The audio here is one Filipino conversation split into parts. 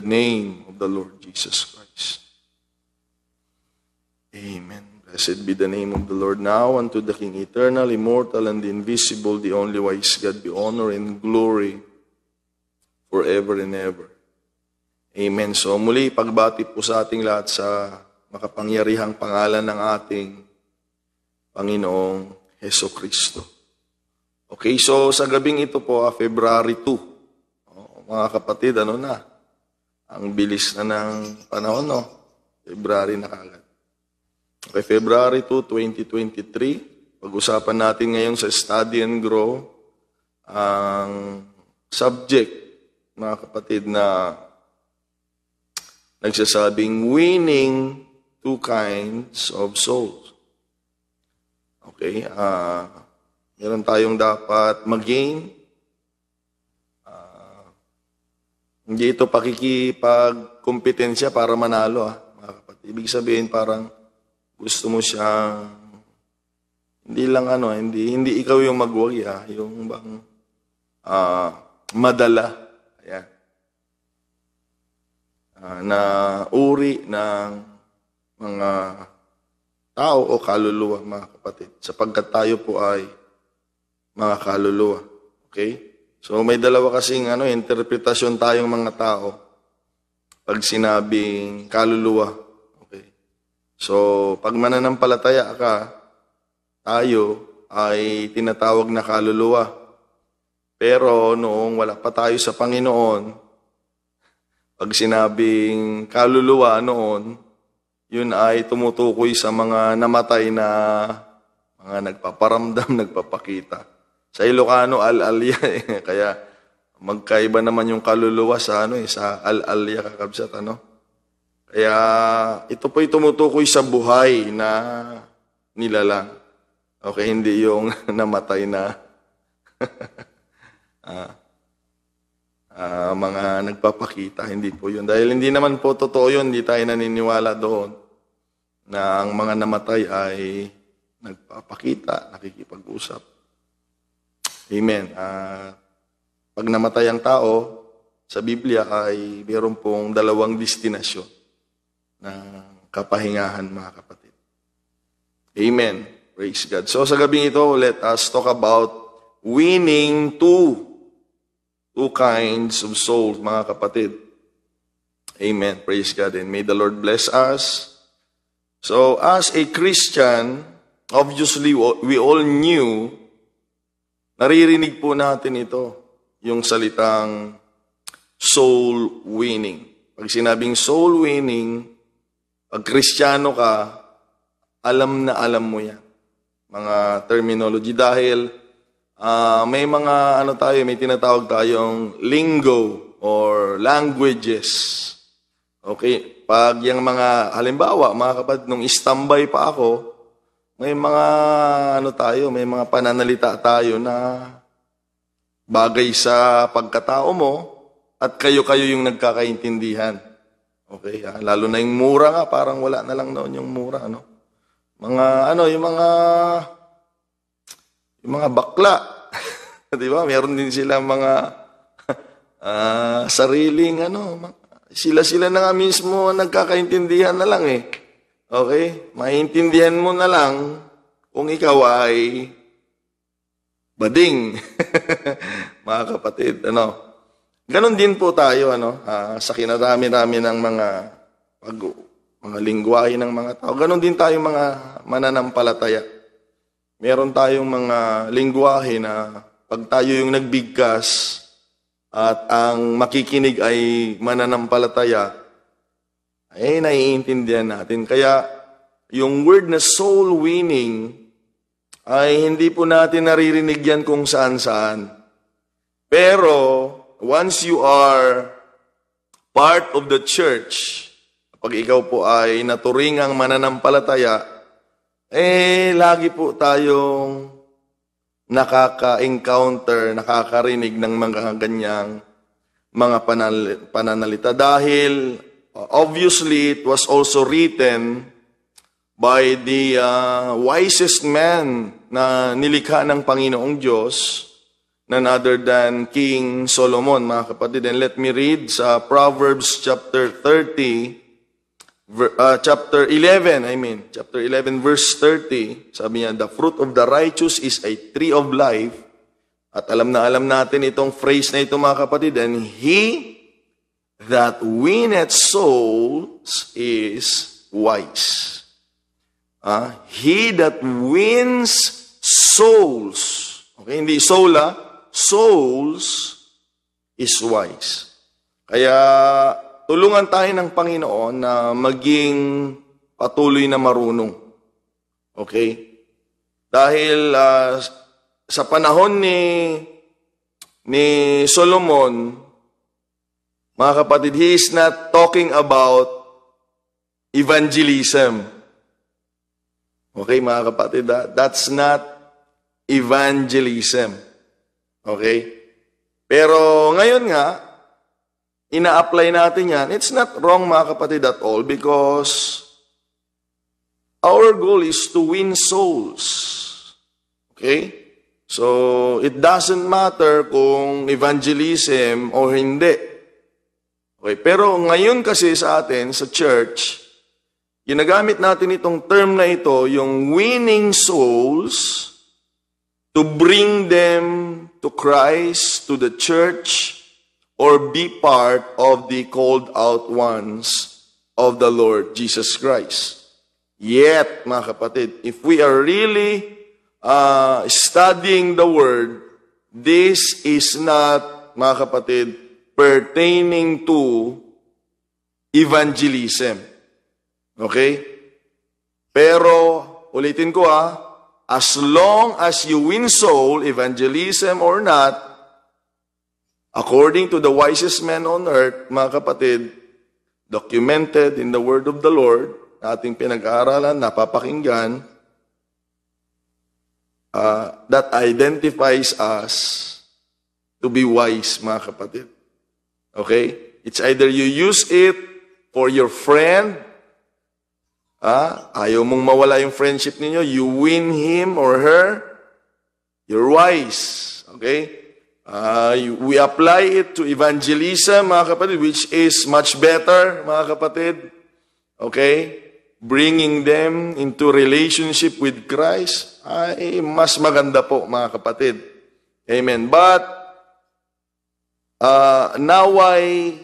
the name of the Lord Jesus Christ. Amen. Blessed be the name of the Lord now unto the King, eternal, immortal, and invisible, the only wise God, be honor and glory forever and ever. Amen. So muli, pagbati po sa ating lahat sa makapangyarihang pangalan ng ating Panginoong Heso Kristo. Okay, so sa gabing ito po, February 2. Mga kapatid, ano na? Ang bilis na ng panahon, no? February na kagad. Okay, February 2, 2023. Pag-usapan natin ngayon sa Study and Grow ang subject, mga kapatid, na nagsasabing winning two kinds of souls. Okay, meron tayong dapat mag-gain. Hindi ito pakikipagkompetensya para manalo, mga kapatid. Ibig sabihin parang gusto mo siyang hindi lang hindi ikaw yung magwagi, yung bang madala. Ayan. Na uri ng mga tao o kaluluwa, mga kapatid. Sapagkat tayo po ay mga kaluluwa. Okay? So may dalawa kasing interpretasyon tayong mga tao pag sinabing kaluluwa. Okay? So pag mananampalataya ka, tayo ay tinatawag na kaluluwa. Pero noong wala pa tayo sa Panginoon, pag sinabing kaluluwa noon, yun ay tumutukoy sa mga namatay na mga nagpaparamdam, nagpapakita. Sa Ilocano, al-alya eh. Kaya magkaiba naman yung kaluluwa sa sa al-alya, kakabsat, Kaya ito po'y tumutukoy sa buhay na nilalang. Okay, hindi yung namatay na mga nagpapakita. Hindi po yun. Dahil hindi naman po totoo yun, hindi tayo naniniwala doon na ang mga namatay ay nagpapakita, nakikipag-usap. Amen. Pag namatay ang tao, sa Biblia ay mayroon pong dalawang destinasyon ng kapahingahan, mga kapatid. Amen. Praise God. So sa gabing ito, let us talk about winning two kinds of souls, mga kapatid. Amen. Praise God. And may the Lord bless us. So as a Christian, obviously we all knew, naririnig po natin ito, yung salitang soul winning. Pag sinabing soul winning, pag Kristiyano ka, alam na alam mo yan. Mga terminology. Dahil may mga may tinatawag tayong lingo or languages. Okay? Pag yung mga, halimbawa, mga kapatid, nung standby pa ako, may mga may mga pananalita tayo na bagay sa pagkatao mo at kayo-kayo yung nagkakaintindihan. Okay? Lalo na yung mura nga, parang wala na lang noon yung mura, Mga yung mga bakla. Di ba? Meron din sila mga sariling sila na nga mismo nagkakaintindihan na lang eh. Okay? Maintindihan mo na lang kung ikaw ay bading. Mga kapatid, Ganon din po tayo, sa kinarami-rami ng mga lingwahe ng mga tao. Ganon din tayo mga mananampalataya. Meron tayong mga lingwahe na pag tayo yung nagbigkas at ang makikinig ay mananampalataya, ay naiintindihan natin. Kaya yung word na soul winning ay hindi po natin naririnig yan kung saan-saan. Pero once you are part of the church, pag ikaw po ay naturingang mananampalataya, lagi po tayong nakaka-encounter, nakakarinig ng mga ganyang mga pananalita. Dahil obviously, it was also written by the wisest man na nilikha ng Panginoong Diyos none other than King Solomon, mga kapatid. And let me read sa Proverbs chapter 11, verse 30. Sabi niya, the fruit of the righteous is a tree of life. At alam natin itong phrase na ito, mga kapatid. And he that winneth souls is wise. He that wins souls, okay, hindi soul, souls is wise. Kaya tulungan tayo ng Panginoon na maging patuloy na marunong. Okay? Dahil sa panahon ni Solomon, mga kapatid, he is not talking about evangelism. Okay, mga kapatid, that's not evangelism. Okay? Pero ngayon nga, ina-apply natin yan. It's not wrong, mga kapatid, at all, because our goal is to win souls. Okay? So, it doesn't matter kung evangelism o hindi. Okay, pero ngayon kasi sa atin, sa church, ginagamit natin itong term na ito, yung winning souls, to bring them to Christ, to the church, or be part of the called out ones of the Lord Jesus Christ. Yet, mga kapatid, if we are really studying the Word, this is not, mga kapatid, pertaining to evangelism. Okay? Pero, ulitin ko as long as you win soul, evangelism or not, according to the wisest man on earth, mga kapatid, documented in the word of the Lord, ating pinag-aaralan, napapakinggan, that identifies us to be wise, mga kapatid. Okay? It's either you use it for your friend, ayaw mong mawala yung friendship ninyo, you win him or her, you're wise. Okay? We apply it to evangelism, mga kapatid, which is much better, mga kapatid. Okay? Bringing them into relationship with Christ, ay mas maganda po, mga kapatid. Amen. But, naway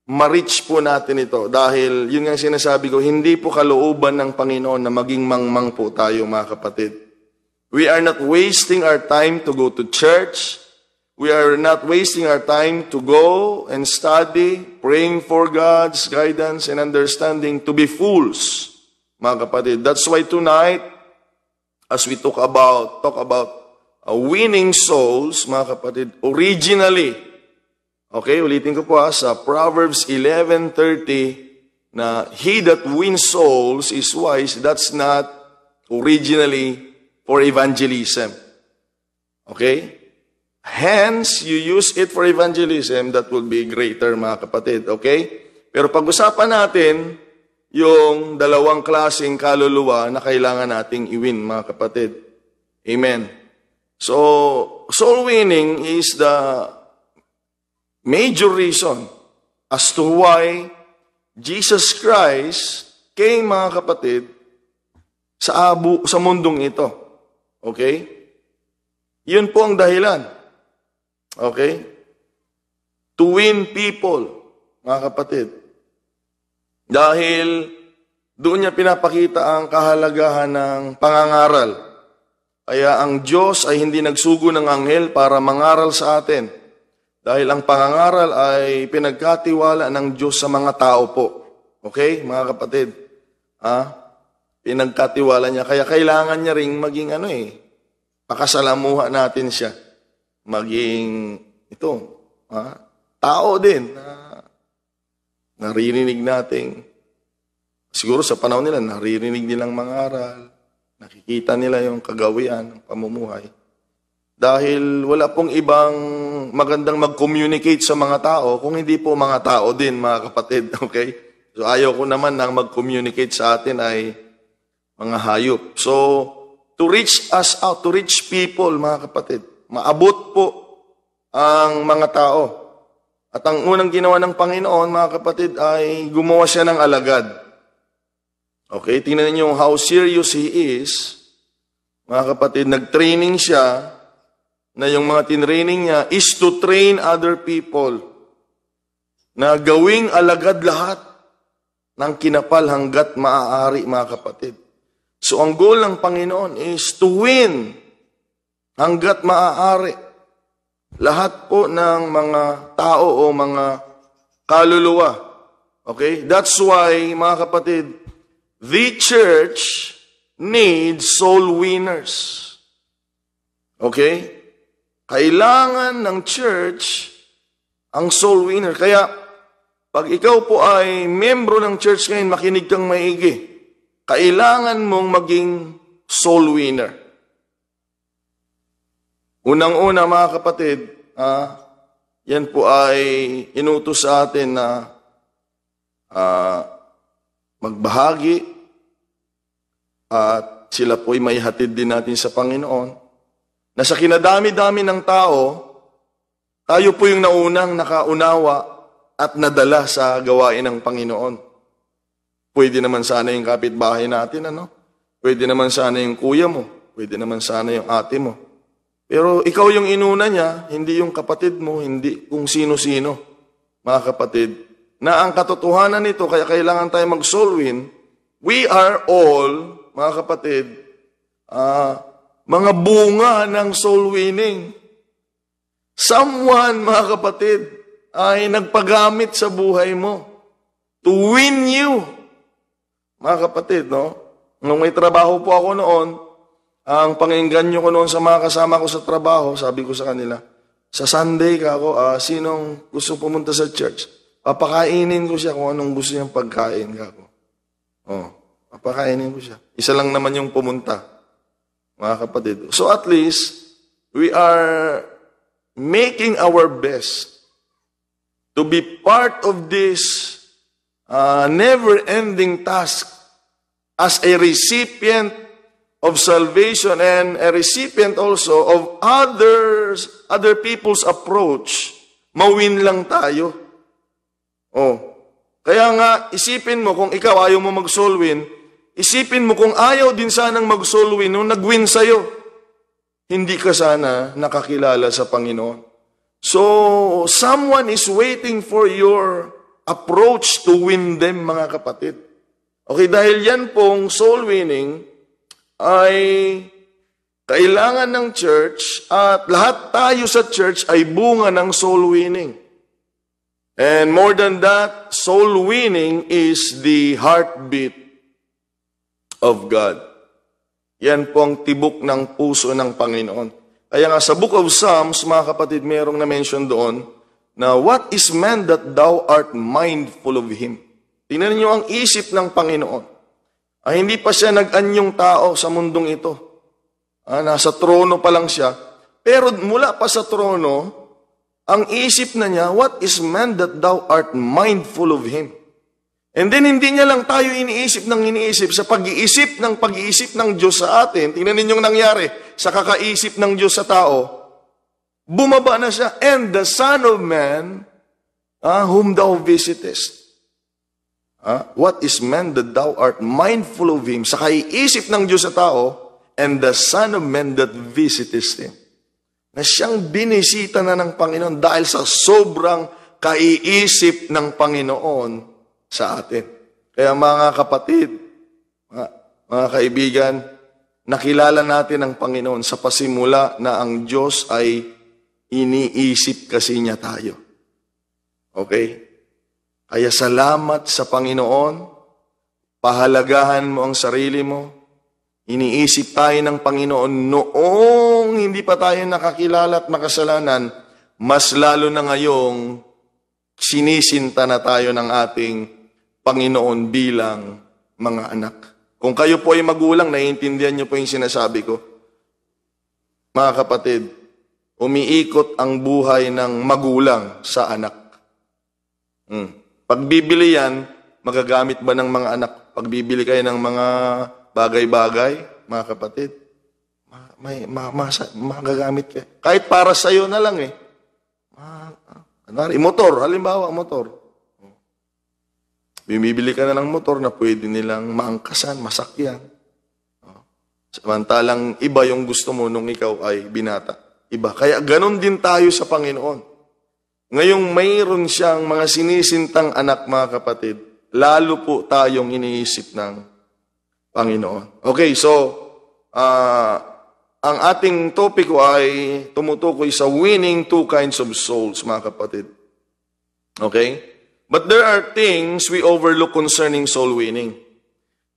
ma-reach po natin ito dahil yun nga sinasabi ko, hindi po kalooban ng Panginoon na maging mangmang po tayo, mga kapatid. We are not wasting our time to go to church. We are not wasting our time to go and study, praying for God's guidance and understanding, to be fools, mga kapatid. That's why tonight, as we talk about winning souls, mga kapatid, originally, okay, ulitin ko po sa Proverbs 11:30 na he that wins souls is wise. That's not originally for evangelism. Okay? Hence, you use it for evangelism, that will be greater, mga kapatid. Okay? Pero pag-usapan natin yung dalawang klaseng kaluluwa na kailangan nating i-win, mga kapatid. Amen. So, soul winning is the major reason as to why Jesus Christ came, mga kapatid, sa mundong ito. Okay? Yun po ang dahilan. Okay? To win people, mga kapatid. Dahil doon niya pinapakita ang kahalagahan ng pangangaral. Kaya ang Diyos ay hindi nagsugo ng anghel para mangaral sa atin. Dahil ang pangangaral ay pinagkatiwala ng Diyos sa mga tao po. Okay, mga kapatid? Pinagkatiwala niya. Kaya kailangan niya ring maging pakasalamuha natin siya. Maging tao din na naririnig natin. Siguro sa panahon nila, naririnig nilang mangaral. Nakikita nila yung kagawian ng pamumuhay. Dahil wala pong ibang magandang mag-communicate sa mga tao kung hindi po mga tao din, mga kapatid. Okay? So ayaw ko naman na mag-communicate sa atin ay mga hayop. So, to reach us out, to reach people, mga kapatid, maabot po ang mga tao. At ang unang ginawa ng Panginoon, mga kapatid, ay gumawa siya ng alagad. Okay, tingnan niyo how serious He is. Mga kapatid, nag-training siya na yung mga tinraining niya is to train other people na gawing alagad lahat ng kinapal hanggat maaari, mga kapatid. So ang goal ng Panginoon is to win hanggat maaari lahat po ng mga tao o mga kaluluwa. Okay? That's why, mga kapatid, the church needs soul winners. Okay? Kailangan ng church ang soul winner. Kaya, pag ikaw po ay membro ng church ngayon, makinig kang maigi. Kailangan mong maging soul winner. Unang-una, mga kapatid, yan po ay inutos sa atin na magbahagi at sila po ay may hatid din natin sa Panginoon. Na sa kinadami-dami ng tao, tayo po yung naunang nakaunawa at nadala sa gawain ng Panginoon. Pwede naman sana yung kapitbahay natin, ano? Pwede naman sana yung kuya mo. Pwede naman sana yung ate mo. Pero ikaw yung inuna niya, hindi yung kapatid mo, hindi kung sino-sino, mga kapatid. Na ang katotohanan nito, kaya kailangan tayo mag-soul win, we are all, mga kapatid, mga bunga ng soul winning. Someone, mga kapatid, ay nagpagamit sa buhay mo to win you. Mga kapatid, no? Nung may trabaho po ako noon, ang pangingganyo ko noon sa mga kasama ko sa trabaho, sabi ko sa kanila, sa Sunday ka ako, sinong gusto pumunta sa church? Papakainin ko siya kung anong gusto niyang pagkain ka ako. Papakainin ko siya. Isa lang naman yung pumunta, mga kapatid. So at least, we are making our best to be part of this never-ending task as a recipient of salvation and a recipient also of other people's approach. Mawin lang tayo. Kaya nga, isipin mo kung ikaw ayaw mo mag-soul win, isipin mo kung ayaw din sanang mag-soul win nung nag-win sa'yo. Hindi ka sana nakakilala sa Panginoon. So, someone is waiting for your approach to win them, mga kapatid. Okay, dahil yan pong soul winning ay kailangan ng church at lahat tayo sa church ay bunga ng soul winning. And more than that, soul winning is the heartbeat of God. Yan po ang tibok ng puso ng Panginoon. Kaya nga sa Book of Psalms, mga kapatid, mayroong na-mention doon na what is man that thou art mindful of him? Tingnan niyo ang isip ng Panginoon. Hindi pa siya nag-anyong tao sa mundong ito. Nasa trono pa lang siya. Pero mula pa sa trono, ang isip na niya, what is man that thou art mindful of him? And then, hindi niya lang tayo iniisip ng iniisip. Sa pag-iisip ng Diyos sa atin, tingnan ninyong nangyari sa kakaisip ng Diyos sa tao, bumaba na siya, and the Son of Man, whom thou visitest. What is man that thou art mindful of him? Sa kaiisip ng Diyos sa tao, and the Son of Man that visitest him. Na siyang binisita na ng Panginoon dahil sa sobrang kaiisip ng Panginoon sa atin. Kaya mga kapatid, mga kaibigan, nakilala natin ang Panginoon sa pasimula na ang Diyos ay iniisip kasi niya tayo. Okay? Kaya salamat sa Panginoon, pahalagahan mo ang sarili mo, iniisip tayo ng Panginoon noong hindi pa tayo nakakilala at makasalanan, mas lalo na ngayong sinisinta na tayo ng ating Panginoon bilang mga anak. Kung kayo po ay magulang, naiintindihan niyo po yung sinasabi ko. Mga kapatid, umiikot ang buhay ng magulang sa anak. Pag bibili yan, magagamit ba ng mga anak? Pag bibili kayo ng mga bagay-bagay, mga kapatid, magagamit kayo. Kahit para sa'yo na lang Motor, halimbawa, motor. Bumibili ka na ng motor na pwede nilang maangkasan, masakyan. Samantalang iba yung gusto mo nung ikaw ay binata. Iba. Kaya ganun din tayo sa Panginoon. Ngayong mayroon siyang mga sinisintang anak, mga kapatid, lalo po tayong iniisip ng Panginoon. Okay, so, ang ating topic ay tumutukoy sa winning two kinds of souls, mga kapatid. Okay? But there are things we overlook concerning soul winning.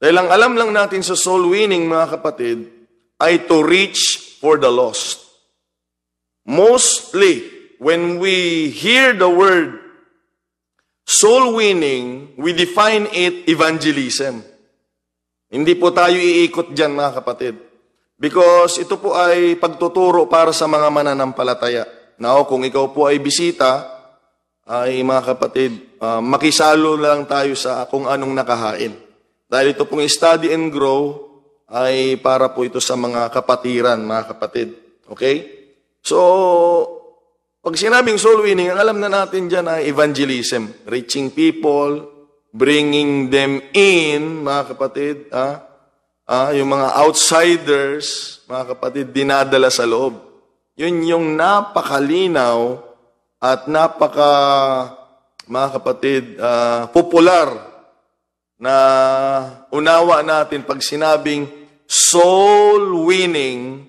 Dahil ang alam lang natin sa soul winning, mga kapatid, ay to reach for the lost. Mostly, when we hear the word soul winning, we define it evangelism. Hindi po tayo iikot dyan, mga kapatid. Because ito po ay pagtuturo para sa mga mananampalataya. Now, kung ikaw po ay bisita, ay mga kapatid, makisalo lang tayo sa kung anong nakahain. Dahil ito pong study and grow ay para po ito sa mga kapatiran, mga kapatid. Okay? So, pag sinabing soul winning, ang alam na natin dyan ay evangelism. Reaching people, bringing them in, mga kapatid. Yung mga outsiders, mga kapatid, dinadala sa loob. Yun yung napakalinaw at mga kapatid, popular na unawa natin pag sinabing soul winning,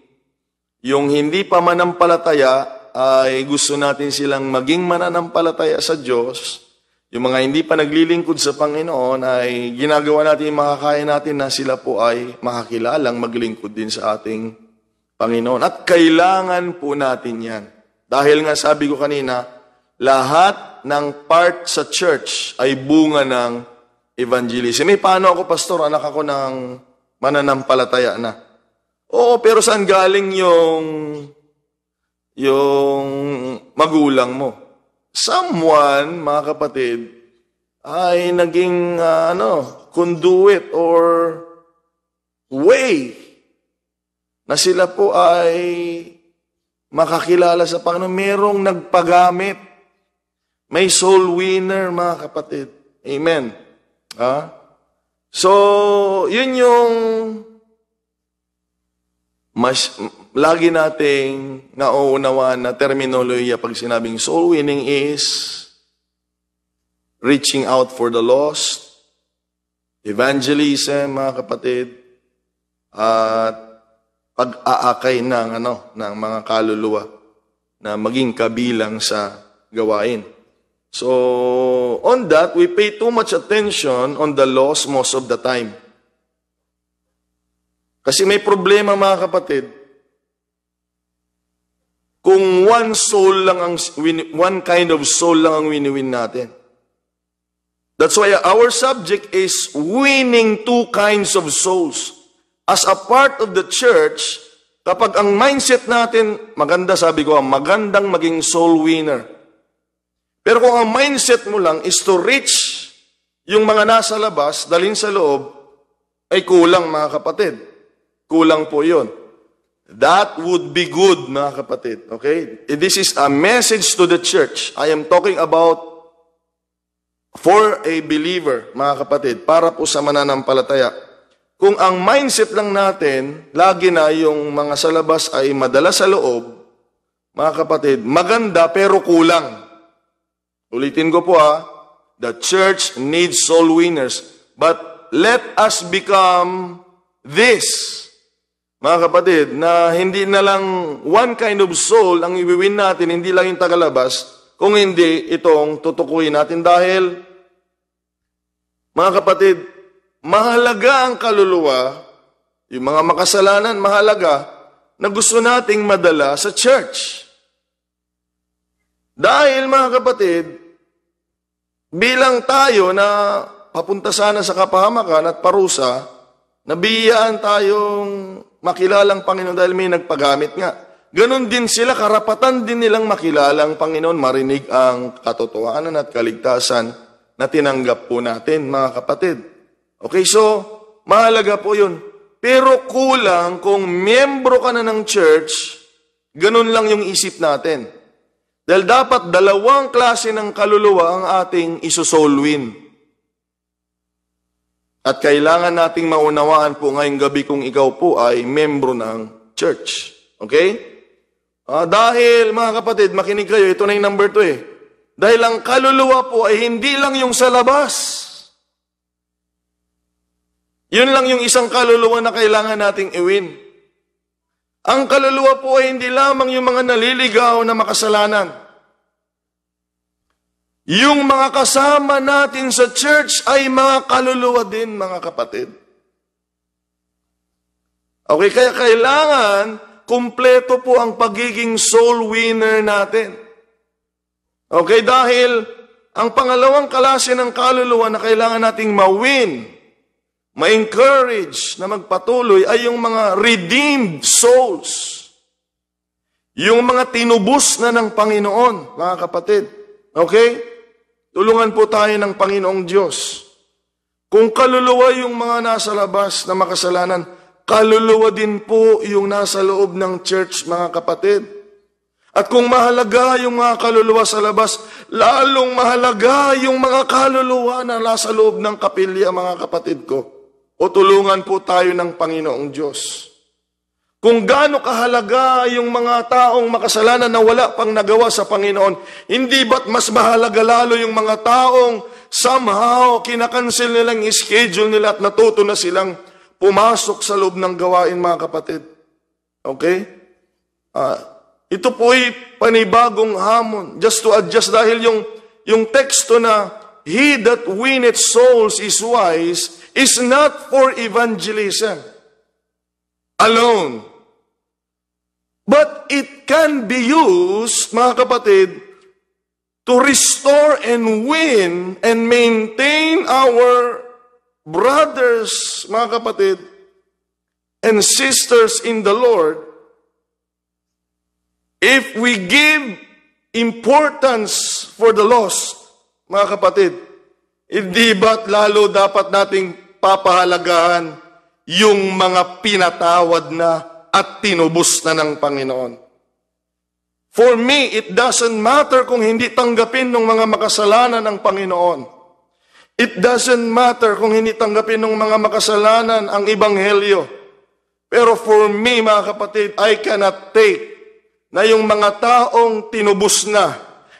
yung hindi pa manampalataya ay gusto natin silang maging mananampalataya sa Diyos. Yung mga hindi pa naglilingkod sa Panginoon ay ginagawa natin, makakaya natin na sila po ay makakilalang maglingkod din sa ating Panginoon. At kailangan po natin yan. Dahil nga sabi ko kanina, lahat ng part sa church ay bunga ng evangelism. Paano ako, pastor? Anak ako ng mananampalataya na. Oo, pero saan galing yung magulang mo? Someone, mga kapatid, ay naging conduit or way na sila po ay makakilala sa Panginoon. Merong nagpagamit. May soul winner, mga kapatid. Amen. So, yun yung lagi nating nauunawaan na terminolohiya pag sinabing soul winning is reaching out for the lost, evangelism, mga kapatid, at pag-aakay ng mga kaluluwa na maging kabilang sa gawain. So, on that, we pay too much attention on the lost most of the time. Kasi may problema, mga kapatid. Kung one kind of soul lang ang wini-win natin. That's why our subject is winning two kinds of souls. As a part of the church, kapag ang mindset natin, maganda, sabi ko, magandang maging soul winner. Pero kung ang mindset mo lang is to reach yung mga nasa labas, dalhin sa loob, ay kulang, mga kapatid. Kulang po yun. That would be good, mga kapatid. Okay? This is a message to the church. I am talking about for a believer, mga kapatid, para po sa mananampalataya. Kung ang mindset lang natin, lagi na yung mga sa labas ay madala sa loob, mga kapatid, maganda pero kulang. Ulitin ko po the church needs soul winners. But let us become this, mga kapatid, na hindi na lang one kind of soul ang iwiwin natin, hindi lang yung tagalabas, kung hindi itong tutukuyin natin. Dahil, mga kapatid, mahalaga ang kaluluwa, yung mga makasalanan, mahalaga, na gusto nating madala sa church. Dahil, mga kapatid, bilang tayo na papunta sana sa kapahamakan at parusa, nabiyaan tayong makilalang Panginoon dahil may nagpagamit nga. Ganon din sila, karapatan din nilang makilalang Panginoon, marinig ang katotohanan at kaligtasan na tinanggap po natin, mga kapatid. Okay, so, mahalaga po yun. Pero kulang kung miyembro ka na ng church, ganun lang yung isip natin. Dahil dapat dalawang klase ng kaluluwa ang ating isosoul win. At kailangan nating maunawaan po ngayong gabi kung ikaw po ay membro ng church. Okay? Dahil, mga kapatid, makinig kayo, ito na yung number 2 Dahil ang kaluluwa po ay hindi lang yung sa labas. Yun lang yung isang kaluluwa na kailangan nating iwin. Ang kaluluwa po ay hindi lamang yung mga naliligaw na makasalanan. Yung mga kasama natin sa church ay mga kaluluwa din, mga kapatid. Okay, kaya kailangan kumpleto po ang pagiging soul winner natin. Okay, dahil ang pangalawang klase ng kaluluwa na kailangan nating ma-win, ma-encourage na magpatuloy ay yung mga redeemed souls. Yung mga tinubos na ng Panginoon, mga kapatid. Okay? Tulungan po tayo ng Panginoong Diyos. Kung kaluluwa yung mga nasa labas na makasalanan, kaluluwa din po yung nasa loob ng church, mga kapatid. At kung mahalaga yung mga kaluluwa sa labas, lalong mahalaga yung mga kaluluwa na nasa loob ng kapilya, mga kapatid ko. O tulungan po tayo ng Panginoong Diyos. Kung gaano kahalaga yung mga taong makasalanan na wala pang nagawa sa Panginoon, hindi ba't mas mahalaga lalo yung mga taong somehow kinakancel nilang schedule nila at natuto na silang pumasok sa loob ng gawain, mga kapatid? Okay? Ito po'y panibagong hamon. Just to adjust dahil yung teksto na he that winneth souls is wise is not for evangelism alone. But it can be used, mga kapatid, to restore and win and maintain our brothers, mga kapatid, and sisters in the Lord if we give importance for the lost, mga kapatid. Hindi ba't lalo dapat nating papahalagahan yung mga pinatawad na at tinubos na ng Panginoon? For me, it doesn't matter kung hindi tanggapin ng mga makasalanan ng Panginoon. It doesn't matter kung hindi tanggapin ng mga makasalanan ang Ebanghelyo. Pero for me, mga kapatid, I cannot take na yung mga taong tinubos na,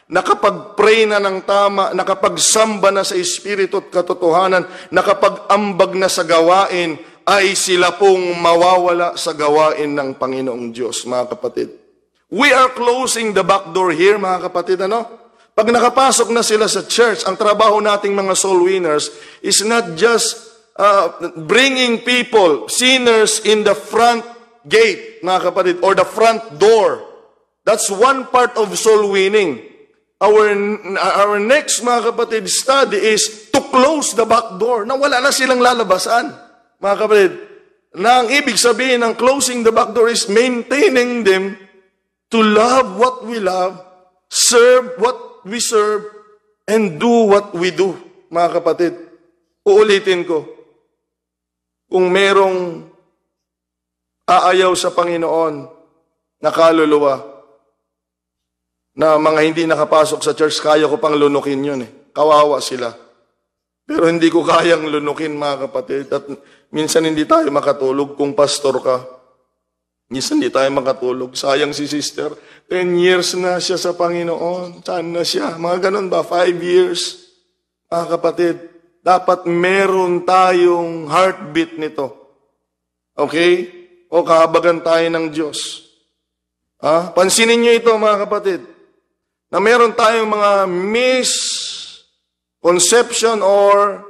nakapag-pray na ng tama, nakapagsamba na sa Espiritu at katotohanan, nakapag-ambag na sa gawain, ay sila pong mawawala sa gawain ng Panginoong Diyos, mga kapatid. We are closing the back door here, mga kapatid, ano? Pag nakapasok na sila sa church, ang trabaho nating mga soul winners is not just bringing people, sinners in the front gate, mga kapatid, or the front door. That's one part of soul winning. Our next, mga kapatid, study is to close the back door, na wala na silang lalabasan, mga kapatid. Na ang ibig sabihin ng closing the back door is maintaining them to love what we love, serve what we serve, and do what we do, mga kapatid. Uulitin ko, kung merong aayaw sa Panginoon na kaluluwa, na mga hindi nakapasok sa church, kaya ko pang lunukin yun Kawawa sila. Pero hindi ko kayang lunukin, mga kapatid. At minsan hindi tayo makatulog kung pastor ka. Minsan hindi tayo makatulog. Sayang si sister. 10 years na siya sa Panginoon. Saan na siya? Mga ganun ba? 5 years. Mga kapatid, dapat meron tayong heartbeat nito. Okay? O kahabagan tayo ng Diyos. Pansinin niyo ito, mga kapatid, na meron tayong mga misconception or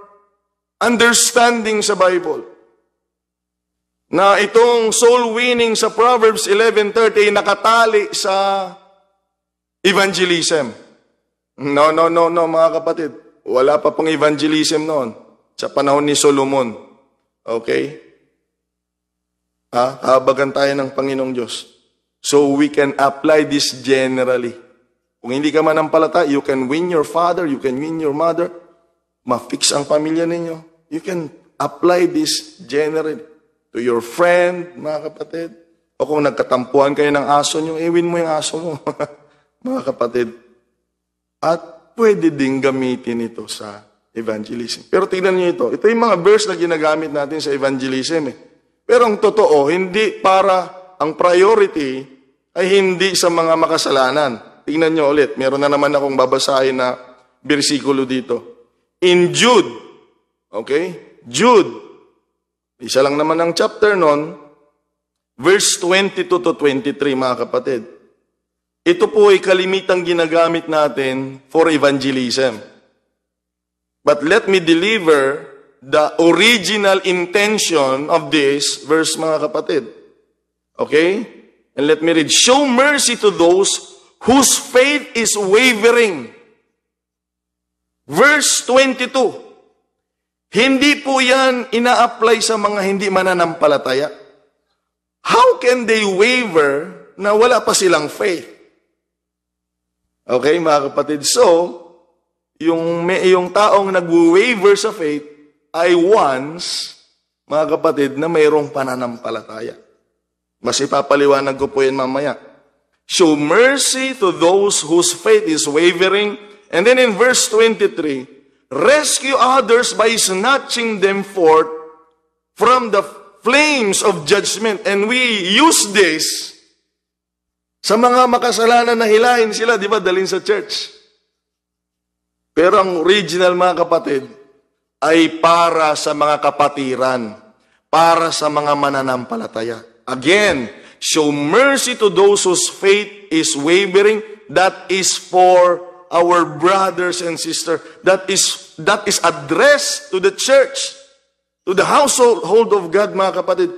understanding sa Bible. Na itong soul winning sa Proverbs 11:30 nakatali sa evangelism. No, mga kapatid. Wala pa pong evangelism noon sa panahon ni Solomon. Okay? Kahabagan tayo ng Panginoong Diyos. So we can apply this generally. Kung hindi ka manampalataya, you can win your father, you can win your mother, ma-fix ang pamilya ninyo. You can apply this generally to your friend, mga kapatid. O kung nagkatampuhan kayo ng aso nyo, win mo yung aso mo. mga kapatid. At pwede ding gamitin ito sa evangelism. Pero tingnan niyo ito. Ito yung mga verse na ginagamit natin sa evangelism. Pero ang totoo, hindi ang priority ay hindi sa mga makasalanan. Tingnan niyo ulit. Meron na naman akong babasahin na bersikulo dito. In Jude, okay? Jude, isa lang naman ang chapter nun, verse 22 to 23, mga kapatid. Ito po ay kalimitang ginagamit natin for evangelism. But let me deliver the original intention of this verse, mga kapatid. Okay? And let me read. Show mercy to those whose faith is wavering. Verse 22. Hindi po yan ina-apply sa mga hindi mananampalataya. How can they waver na wala pa silang faith? Okay, mga kapatid. So, yung taong nag-waver sa faith ay once, mga kapatid, na mayroong pananampalataya. Mas ipapaliwanag ko po yan mamaya. Show mercy to those whose faith is wavering. And then in verse 23, rescue others by snatching them forth from the flames of judgment. And we use this sa mga makasalanan na hilahin sila, di ba, dalhin sa church. Pero ang original, mga kapatid, ay para sa mga kapatiran, para sa mga mananampalataya. Again, show mercy to those whose faith is wavering. That is for our brothers and sisters. That is addressed to the church, to the household of God, mga kapatid.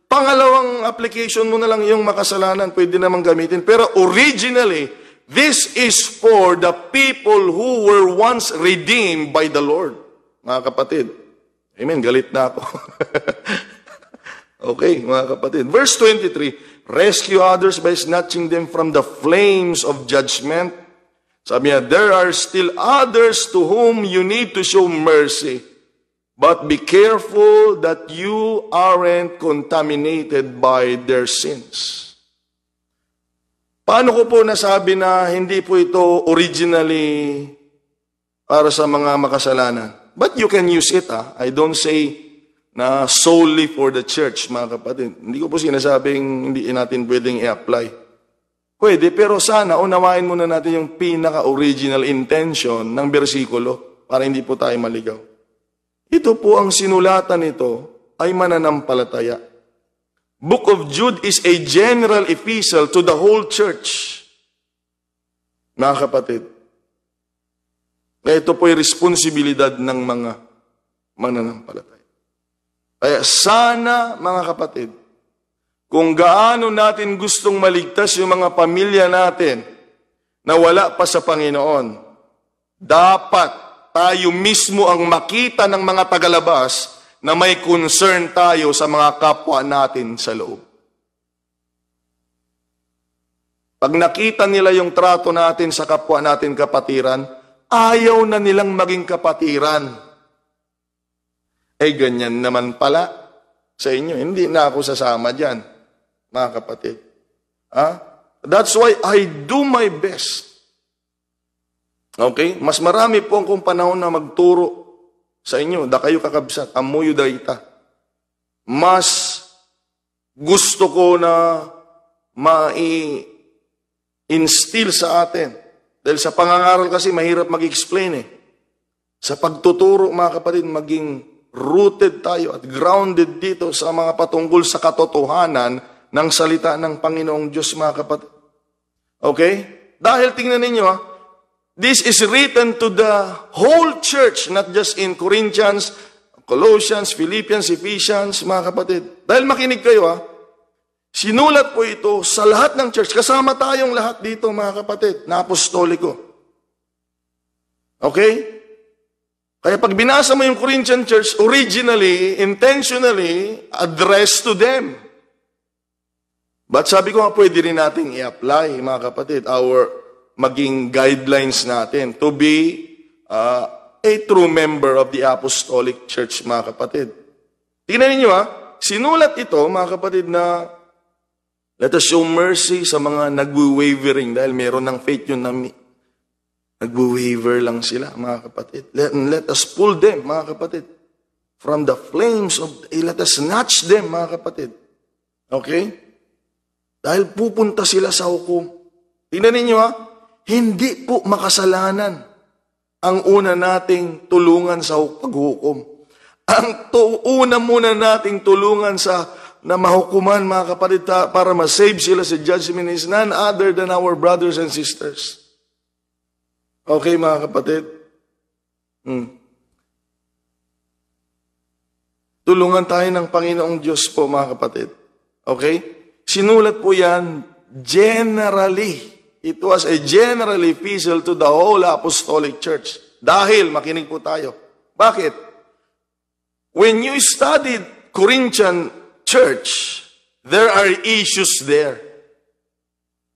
Pangalawang application mo na lang yung makasalanan, pwede namang gamitin. Pero originally, this is for the people who were once redeemed by the Lord. Mga kapatid. Amen, galit na ako. Okay, mga kapatid. Verse 23, rescue others by snatching them from the flames of judgment. Sabi niya, there are still others to whom you need to show mercy. But be careful that you aren't contaminated by their sins. Paano ko po nasabi na hindi po ito originally para sa mga makasalanan? But you can use it. I don't say na solely for the church, mga kapatid. Hindi ko po sinasabing hindi natin pwedeng i-apply. Pwede, pero sana unawain muna natin yung pinaka-original intention ng bersikulo para hindi po tayo maligaw. Ito po ang sinulatan nito ay mananampalataya. Book of Jude is a general epistle to the whole church. Mga kapatid, ito po ay responsibilidad ng mga mananampalataya. Kaya sana, mga kapatid, kung gaano natin gustong maligtas yung mga pamilya natin na wala pa sa Panginoon, dapat tayo mismo ang makita ng mga tagalabas na may concern tayo sa mga kapwa natin sa loob. Pag nakita nila yung trato natin sa kapwa natin kapatiran, ayaw na nilang maging kapatiran. Ganyan naman pala sa inyo. Hindi na ako sasama dyan, mga kapatid. That's why I do my best. Okay? Mas marami po akong panahon na magturo sa inyo. Da kayo kakabsat. Amuyo da ita. Mas gusto ko na mai-instill sa atin. Dahil sa pangangaral kasi mahirap mag-explain . Sa pagtuturo, mga kapatid, maging rooted tayo at grounded dito sa mga patungkol sa katotohanan ng salita ng Panginoong Diyos, mga kapatid. Okay? Dahil tingnan ninyo, this is written to the whole church, not just in Corinthians, Colossians, Philippians, Ephesians, mga kapatid. Dahil makinig kayo, sinulat po ito sa lahat ng church. Kasama tayong lahat dito, mga kapatid, na apostoliko. Okay? Kaya pag binasa mo yung Corinthian church, originally, intentionally, addressed to them. But sabi ko nga, pwede rin natin i-apply, mga kapatid, maging guidelines natin to be a true member of the Apostolic Church, mga kapatid. Tingnan ninyo, sinulat ito, mga kapatid, na Let us show mercy sa mga nagwe-wavering dahil meron ng faith yun na nagwe-waver lang sila, mga kapatid. Let us pull them, mga kapatid, from the flames let us snatch them, mga kapatid. Okay? Dahil pupunta sila sa hukom. Tingnan ninyo hindi po makasalanan ang una nating tulungan sa paghukom. Ang una muna nating tulungan na mahukuman, mga kapatid, para ma-save sila sa judgment is none other than our brothers and sisters. Okay, mga kapatid? Tulungan tayo ng Panginoong Diyos po, mga kapatid. Okay? Sinulat po yan generally. It was a general epistle to the whole apostolic church. Dahil, makinig po tayo. Bakit? When you studied Corinthian church, there are issues there.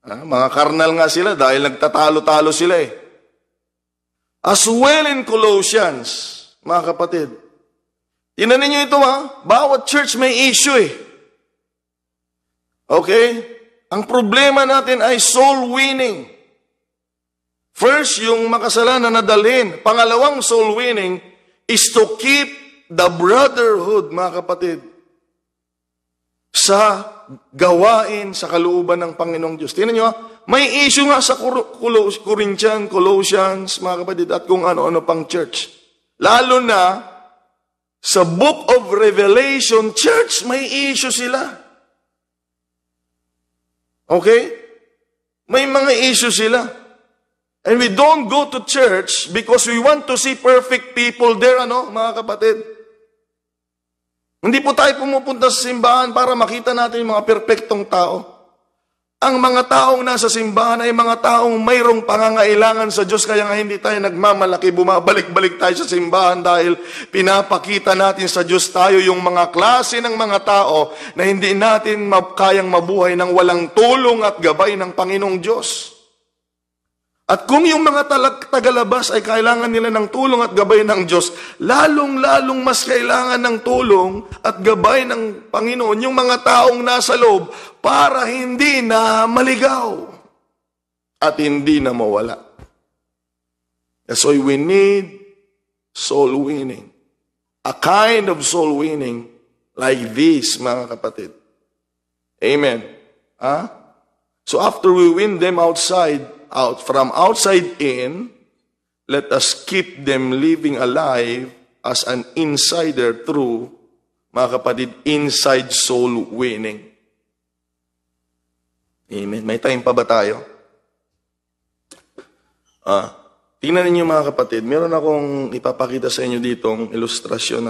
Mga karnal nga sila dahil nagtatalo-talo sila eh. As well in Colossians, mga kapatid. Tingnan ninyo ito bawat church may issue eh. Okay? Ang problema natin ay soul winning. First, yung makasalanan na dalhin. Pangalawang soul winning is to keep the brotherhood, mga kapatid, sa gawain, sa kalooban ng Panginoong Diyos. Tingnan nyo, may issue nga sa Corinthian, Colossians, mga kapatid, at kung ano-ano pang church. Lalo na, sa Book of Revelation, church, may issue sila. Okay? May mga issue sila. And we don't go to church because we want to see perfect people there, mga kapatid. Hindi po tayo pumupunta sa simbahan para makita natin yung mga perpektong tao. Ang mga taong nasa simbahan ay mga taong mayroong pangangailangan sa Diyos, kaya nga hindi tayo nagmamalaki, bumabalik-balik tayo sa simbahan dahil pinapakita natin sa Diyos tayo yung mga klase ng mga tao na hindi natin kayang mabuhay ng walang tulong at gabay ng Panginoong Diyos. At kung yung mga tagalabas ay kailangan nila ng tulong at gabay ng Diyos, lalong-lalong mas kailangan ng tulong at gabay ng Panginoon yung mga taong nasa loob para hindi na maligaw at hindi na mawala. That's why we need soul winning. A kind of soul winning like this, mga kapatid. Amen. So after we win them from outside in, let us keep them living alive as an insider through, mga kapatid, inside soul winning. Amen. May time pa ba tayo? Tingnan ninyo, mga kapatid, meron akong ipapakita sa inyo ditong ilustrasyon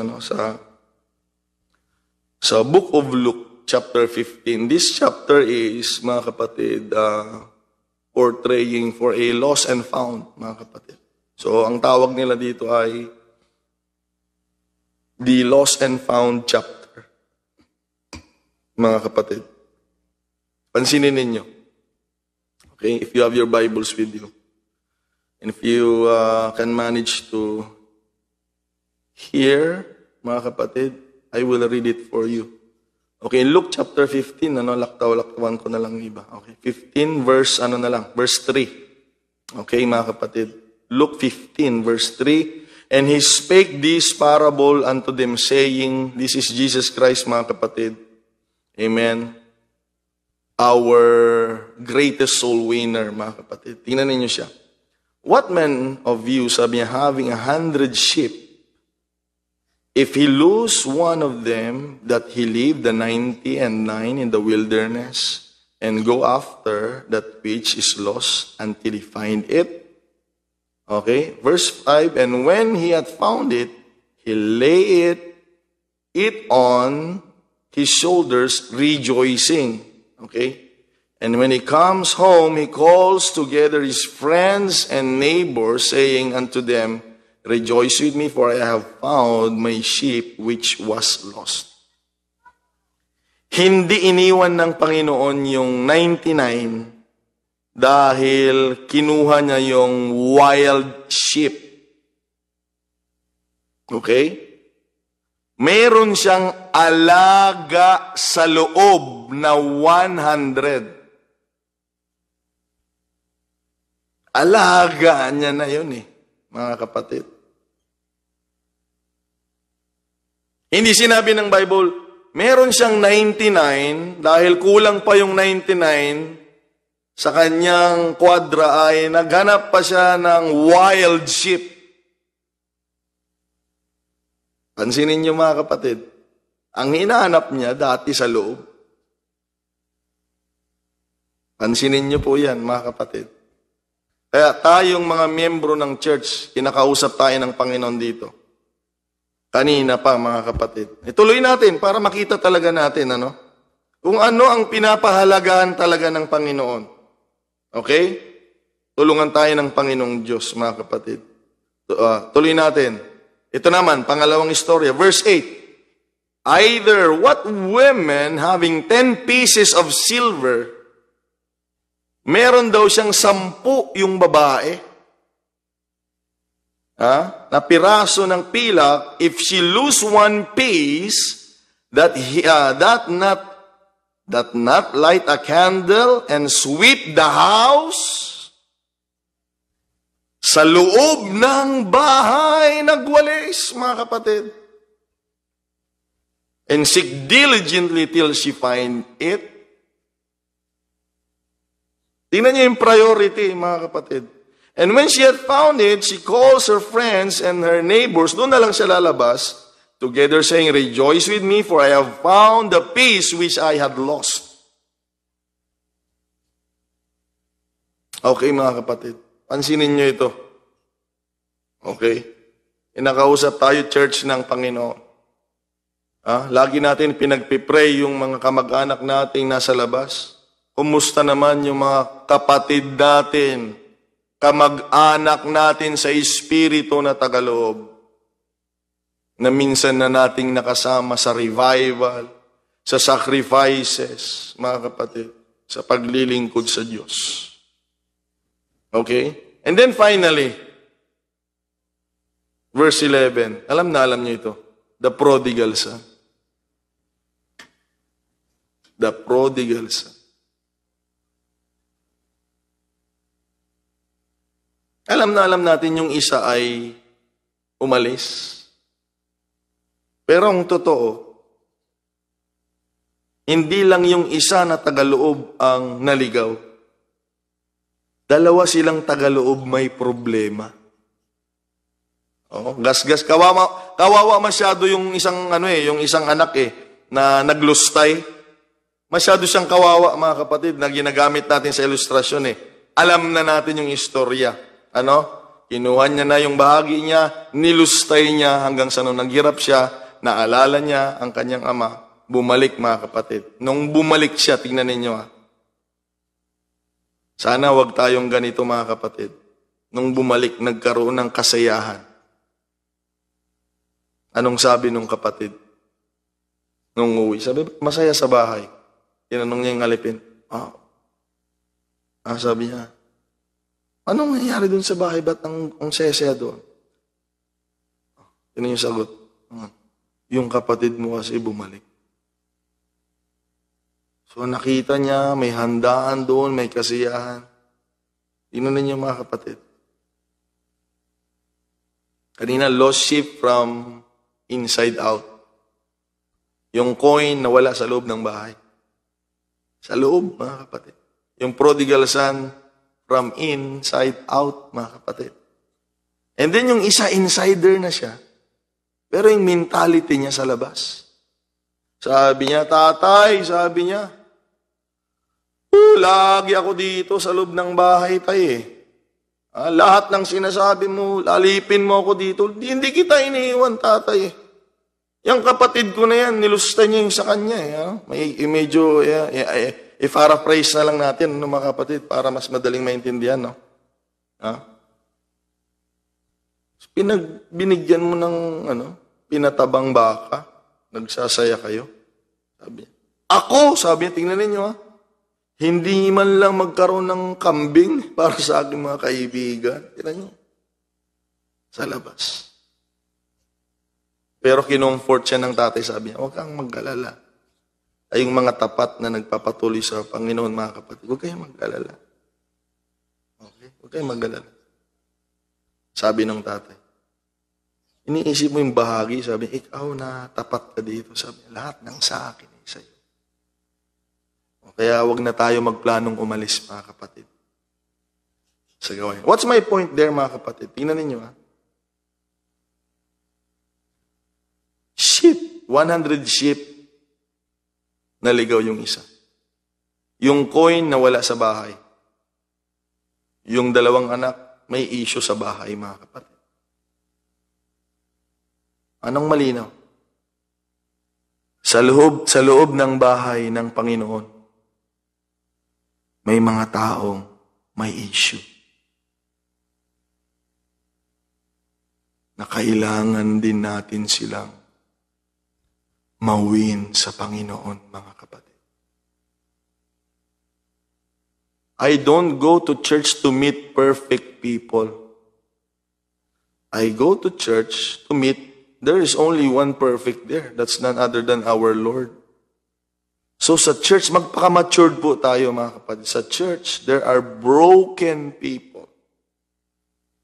sa Book of Luke, chapter 15. This chapter is, mga kapatid, portraying for a lost and found, mga kapatid. So, ang tawag nila dito ay the lost and found chapter. Mga kapatid. Pansinin ninyo. Okay? If you have your Bibles with you. And if you can manage to hear, mga kapatid, I will read it for you. Okay, Luke chapter 15, laktawan ko na lang iba. Okay, 15 verse, verse 3. Okay, mga kapatid. Luke 15 verse 3. And he spake this parable unto them, saying, this is Jesus Christ, mga kapatid. Amen. Our greatest soul winner, mga kapatid. Tingnan ninyo siya. What man of you, sabi niya, having 100 sheep, if he lose one of them, that he leave the 99 in the wilderness, and go after that which is lost until he find it. Okay, verse 5, and when he had found it, he lay it on his shoulders, rejoicing. Okay, and when he comes home, he calls together his friends and neighbors, saying unto them, rejoice with me, for I have found my sheep which was lost. Hindi iniwan ng Panginoon yung 99 dahil kinuha niya yung wild sheep. Okay? Meron siyang alaga sa loob na 100. Alaga niya na yun mga kapatid. Hindi sinabi ng Bible, meron siyang 99 dahil kulang pa yung 99 sa kanyang kwadra ay naghanap pa siya ng wild sheep. Pansinin niyo mga kapatid, ang hinahanap niya dati sa loob. Pansinin niyo po yan mga kapatid. Kaya tayong mga miyembro ng church, kinakausap tayo ng Panginoon dito. Kanina pa mga kapatid. Ituloy natin para makita talaga natin kung ano ang pinapahalagahan talaga ng Panginoon. Okay? Tulungan tayo ng Panginoong Diyos, mga kapatid. Tuloy natin. Ito naman, pangalawang istorya. Verse 8. Either what women having 10 pieces of silver, meron daw siyang 10 yung babae, na piraso ng pilak, if she lose 1 piece, that not light a candle and sweep the house. Sa loob ng bahay nagwalis, mga kapatid. And seek diligently till she find it. Tingnan niyo yung priority, mga kapatid. And when she had found it, she calls her friends and her neighbors. Doon na lang siya lalabas, together saying, rejoice with me, for I have found the piece which I had lost. Okay, mga kapatid. Pansinin niyo ito. Okay? Inakausap tayo, church ng Panginoon. Lagi natin pinagpipray yung mga kamag-anak nating nasa labas. Kumusta naman yung mga kapatid natin, kamag-anak natin sa espiritu na tagaloob, na minsan na nating nakasama sa revival, sa sacrifices, mga kapatid, sa paglilingkod sa Diyos. Okay? And then finally, verse 11, alam niyo ito, the prodigal son. The prodigal son. Alam natin yung isa ay umalis. Pero ang totoo, hindi lang yung isa na tagaloob ang naligaw. Dalawa silang tagaloob may problema. Gas-gas, kawawa masyado yung isang yung isang anak na naglustay. Masyado siyang kawawa, mga kapatid, na ginagamit natin sa ilustrasyon Alam na natin yung istorya. Kinuha niya na yung bahagi niya, nilustay niya hanggang sa nung naghirap siya, naalala niya ang kanyang ama, bumalik, mga kapatid. Nung bumalik siya, tingnan ninyo Sana wag tayong ganito, mga kapatid. Nung bumalik, nagkaroon ng kasayahan. Anong sabi nung kapatid? Nung uwi, sabi, masaya sa bahay. Tinanong niya yung alipin. Sabi niya, anong nangyayari doon sa bahay? Ba't ang saya-saya doon? Yun yung sagot. Yung kapatid mo kasi bumalik. So nakita niya, may handaan doon, may kasiyahan. Tingnan niyo, mga kapatid. Kanina, lost sheep from inside out. Yung coin na wala sa loob ng bahay. Sa loob, mga kapatid. Yung prodigal son, from inside out, mga kapatid. And then yung isa, insider na siya. Pero yung mentality niya sa labas. Sabi niya, tatay, sabi niya, lagi ako dito sa loob ng bahay tayo lahat ng sinasabi mo, lalipin mo ako dito. Hindi kita iniiwan, tatay Yung kapatid ko na yan, nilusta niya yung sa kanya May medyo, i-paraphrase na lang natin, mga kapatid, para mas madaling maintindihan, Binigyan mo ng, pinatabang baka, nagsasaya kayo. Sabi niya. Ako, sabi niya, tingnan ninyo, hindi man lang magkaroon ng kambing para sa aking mga kaibigan. Tingnan niyo. Sa labas. Pero kinumfort siya ng tatay, sabi niya, huwag kang mag-alala. Ay yung mga tapat na nagpapatuloy sa Panginoon, mga kapatid, huwag kayong mag-alala. Okay? Huwag kayong mag-alala. Sabi ng tatay. Iniisip mo yung bahagi, sabi, ikaw na tapat ka dito. Sabi, lahat ng sa akin ay sa'yo. Kaya huwag na tayo magplanong umalis, mga kapatid. Sa gawain. What's my point there, mga kapatid? Tingnan ninyo, ha? Sheep. 100 sheep. Naligaw yung isa. Yung coin na wala sa bahay. Yung dalawang anak, may issue sa bahay, mga kapatid. Anong malinaw? Sa loob ng bahay ng Panginoon, may mga taong may issue. Na kailangan din natin silang mawin sa Panginoon, mga kapatid. I don't go to church to meet perfect people. I go to church to meet, there is only one perfect there. That's none other than our Lord. So sa church, magpaka-matured po tayo, mga kapatid. Sa church, there are broken people.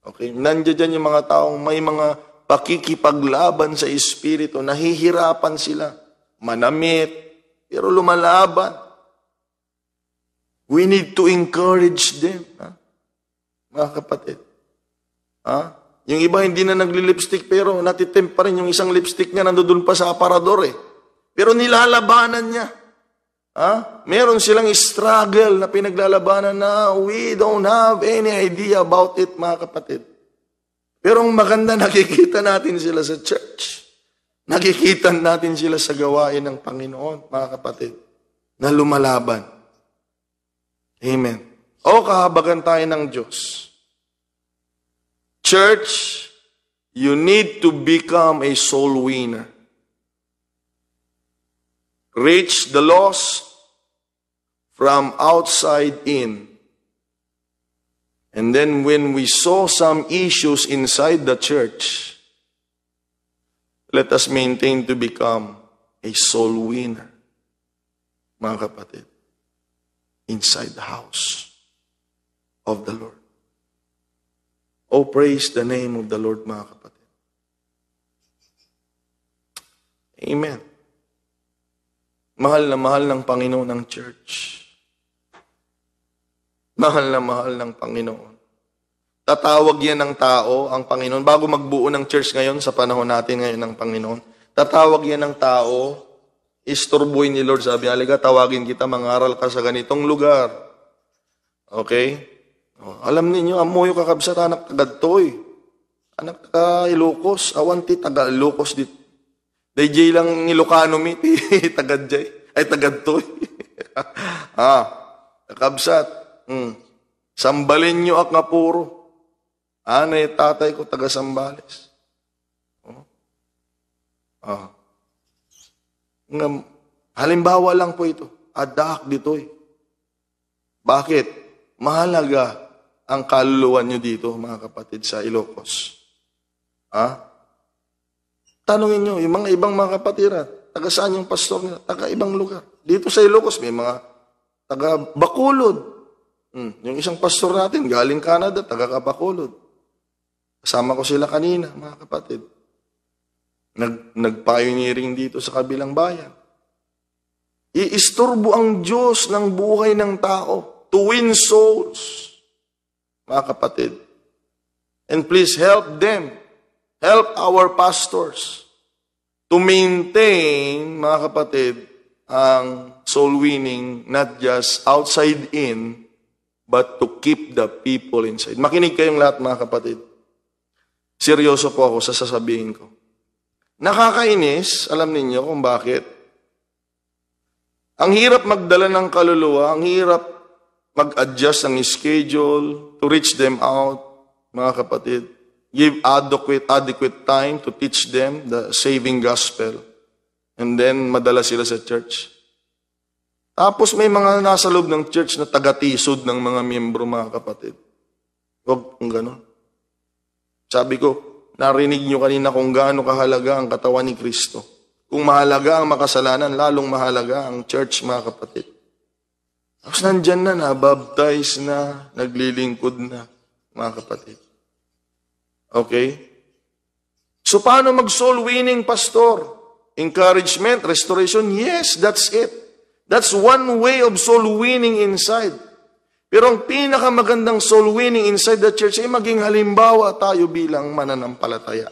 Okay? Nandiyan yung mga taong may mga pakikipaglaban sa Espiritu, nahihirapan sila, manamit, pero lumalaban. We need to encourage them, ha? Mga kapatid. Ha? Yung iba hindi na nagli-lipstick, pero natitempt pa rin yung isang lipstick niya, nandoon pa sa aparador eh. Pero nilalabanan niya. Ha? Meron silang struggle na pinaglalabanan na we don't have any idea about it, mga kapatid. Pero ang maganda, nakikita natin sila sa church. Nakikita natin sila sa gawain ng Panginoon, mga kapatid, na lumalaban. Amen. O kahabagan tayo ng Diyos. Church, you need to become a soul winner. Reach the lost from outside in. And then when we saw some issues inside the church, let us maintain to become a soul winner, mga kapatid, inside the house of the Lord. Oh, praise the name of the Lord, mga kapatid. Amen. Mahal na mahal ng Panginoon ng church. Mahal na mahal ng Panginoon. Tatawag yan ng tao, ang Panginoon. Bago magbuo ng church ngayon, sa panahon natin ngayon ng Panginoon, tatawag yan ng tao, isturboy ni Lord, sabi, halika, tawagin kita, mangaral ka sa ganitong lugar. Okay? Alam ninyo, amoyo kakabsat, anak tagadtoy. Anak ka Ilocos, awanti taga Ilocos dit. Dayjay lang Ilocano mi, tagadjay. Ay, tagadtoy. Kakabsat. Sambalin nyo ak nga puro. Anay, tatay ko, taga Sambales. Halimbawa lang po ito. Adak ditoy. Bakit? Mahalaga ang kaluluwan nyo dito, mga kapatid, sa Ilocos. Tanungin nyo, yung mga ibang mga kapatiran, taga saan yung pastor nila? Taga ibang lugar. Dito sa Ilocos, may mga taga Bacolod. Yung isang pastor natin, galing Canada, taga Bacolod. Kasama ko sila kanina, mga kapatid. Nag-pioneering dito sa kabilang bayan. Iisturbo ang Diyos ng buhay ng tao to win souls, mga kapatid. And please help them. Help our pastors to maintain, mga kapatid, ang soul winning, not just outside in, but to keep the people inside. Makinig kayong lahat, mga kapatid. Seryoso po ako sa sasabihin ko. Nakakainis, alam ninyo kung bakit. Ang hirap magdala ng kaluluwa, ang hirap mag-adjust ng schedule to reach them out, mga kapatid. Give adequate time to teach them the saving gospel. And then, madala sila sa church. Tapos may mga nasa loob ng church na taga-tisod ng mga miyembro, mga kapatid. Huwag kung gano'n. Sabi ko, narinig nyo kanina kung gaano kahalaga ang katawan ni Kristo. Kung mahalaga ang makasalanan, lalong mahalaga ang church, mga kapatid. Tapos nandyan na, nabaptize na, naglilingkod na, mga kapatid. Okay? So paano mag-soul winning, pastor? Encouragement, restoration? Yes, that's it. That's one way of soul winning inside. Pero ang pinakamagandang soul winning inside the church ay maging halimbawa tayo bilang mananampalataya.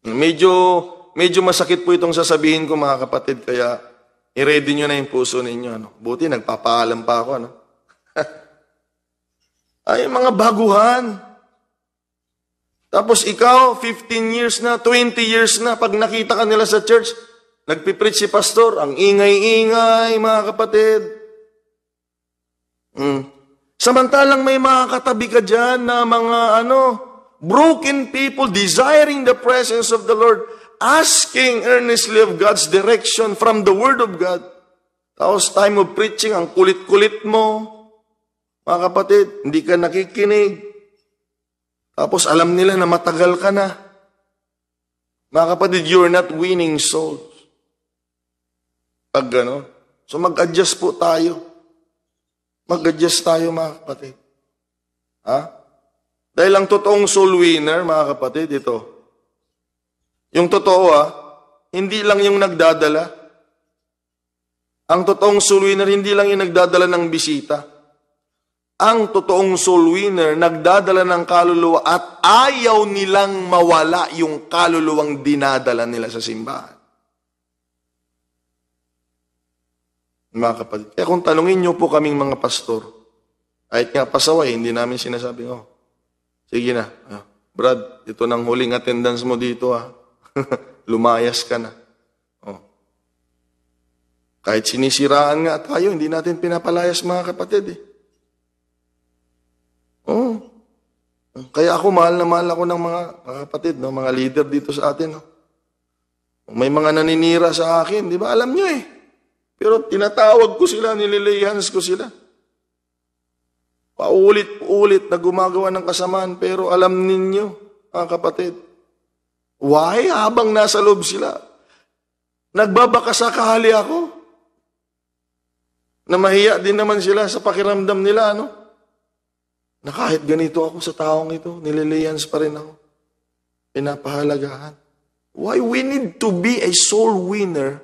Medyo masakit po itong sasabihin ko, mga kapatid, kaya i-ready nyo na yung puso ninyo. Ano? Buti, nagpapaalam pa ako. Ano? Ay, mga baguhan. Tapos ikaw, 15 years na, 20 years na, pag nakita ka nila sa church, nagpipreach si pastor, ang ingay-ingay, mga kapatid. Samantalang may mga katabi ka dyan na mga broken people desiring the presence of the Lord, asking earnestly of God's direction from the Word of God. Tapos time of preaching, ang kulit-kulit mo, mga kapatid, hindi ka nakikinig. Tapos alam nila na matagal ka na. Mga kapatid, you're not winning souls. Pag gano'n. So mag-adjust po tayo. Mag-adjust tayo, mga kapatid. Ha? Dahil ang totoong soul winner, mga kapatid, ito. Yung totoo, hindi lang yung nagdadala. Ang totoong soul winner, hindi lang yung nagdadala ng bisita. Ang totoong soul winner, nagdadala ng kaluluwa at ayaw nilang mawala yung kaluluwang dinadala nila sa simbahan. Mga kapatid. Kaya kung tanungin niyo po kaming mga pastor, kahit nga pasaway, hindi namin sinasabing, sige na, Brad, ito nang huling attendance mo dito, lumayas ka na. Kahit sinisiraan nga tayo, hindi natin pinapalayas, mga kapatid. Kaya ako, mahal ako ng mga kapatid, mga leader dito sa atin. May mga naninira sa akin, di ba? Alam nyo Pero tinatawag ko sila, nililihans ko sila. Paulit-ulit na gumagawa ng kasamaan, pero alam ninyo, mga kapatid, why? Habang nasa loob sila, nagbabakasakali ako. Na mahiya din naman sila sa pakiramdam nila, na kahit ganito ako sa taong ito, nililihans pa rin ako. Pinapahalagahan. Why? We need to be a soul winner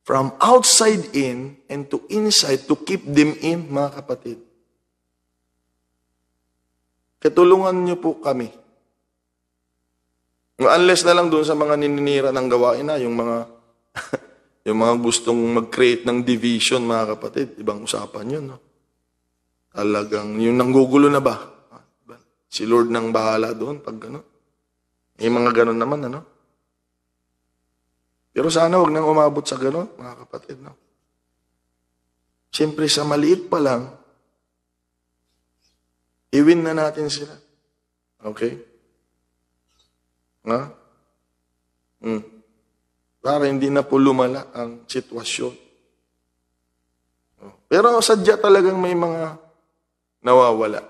from outside in and to inside to keep them in, mga kapatid. Katulungan niyo po kami. Unless na lang doon sa mga nininira ng gawain yung mga yung mga gustong mag-create ng division, mga kapatid. Ibang usapan yun. Talagang, yung nanggugulo na ba? Si Lord nang bahala doon pag gano'n. May mga gano'n naman, Pero sana wag nang umabot sa gano'n, mga kapatid. Siyempre, sa maliit pa lang, i-win na natin sila. Okay? Para hindi na po lumala ang sitwasyon. Pero sadya talagang may mga nawawala.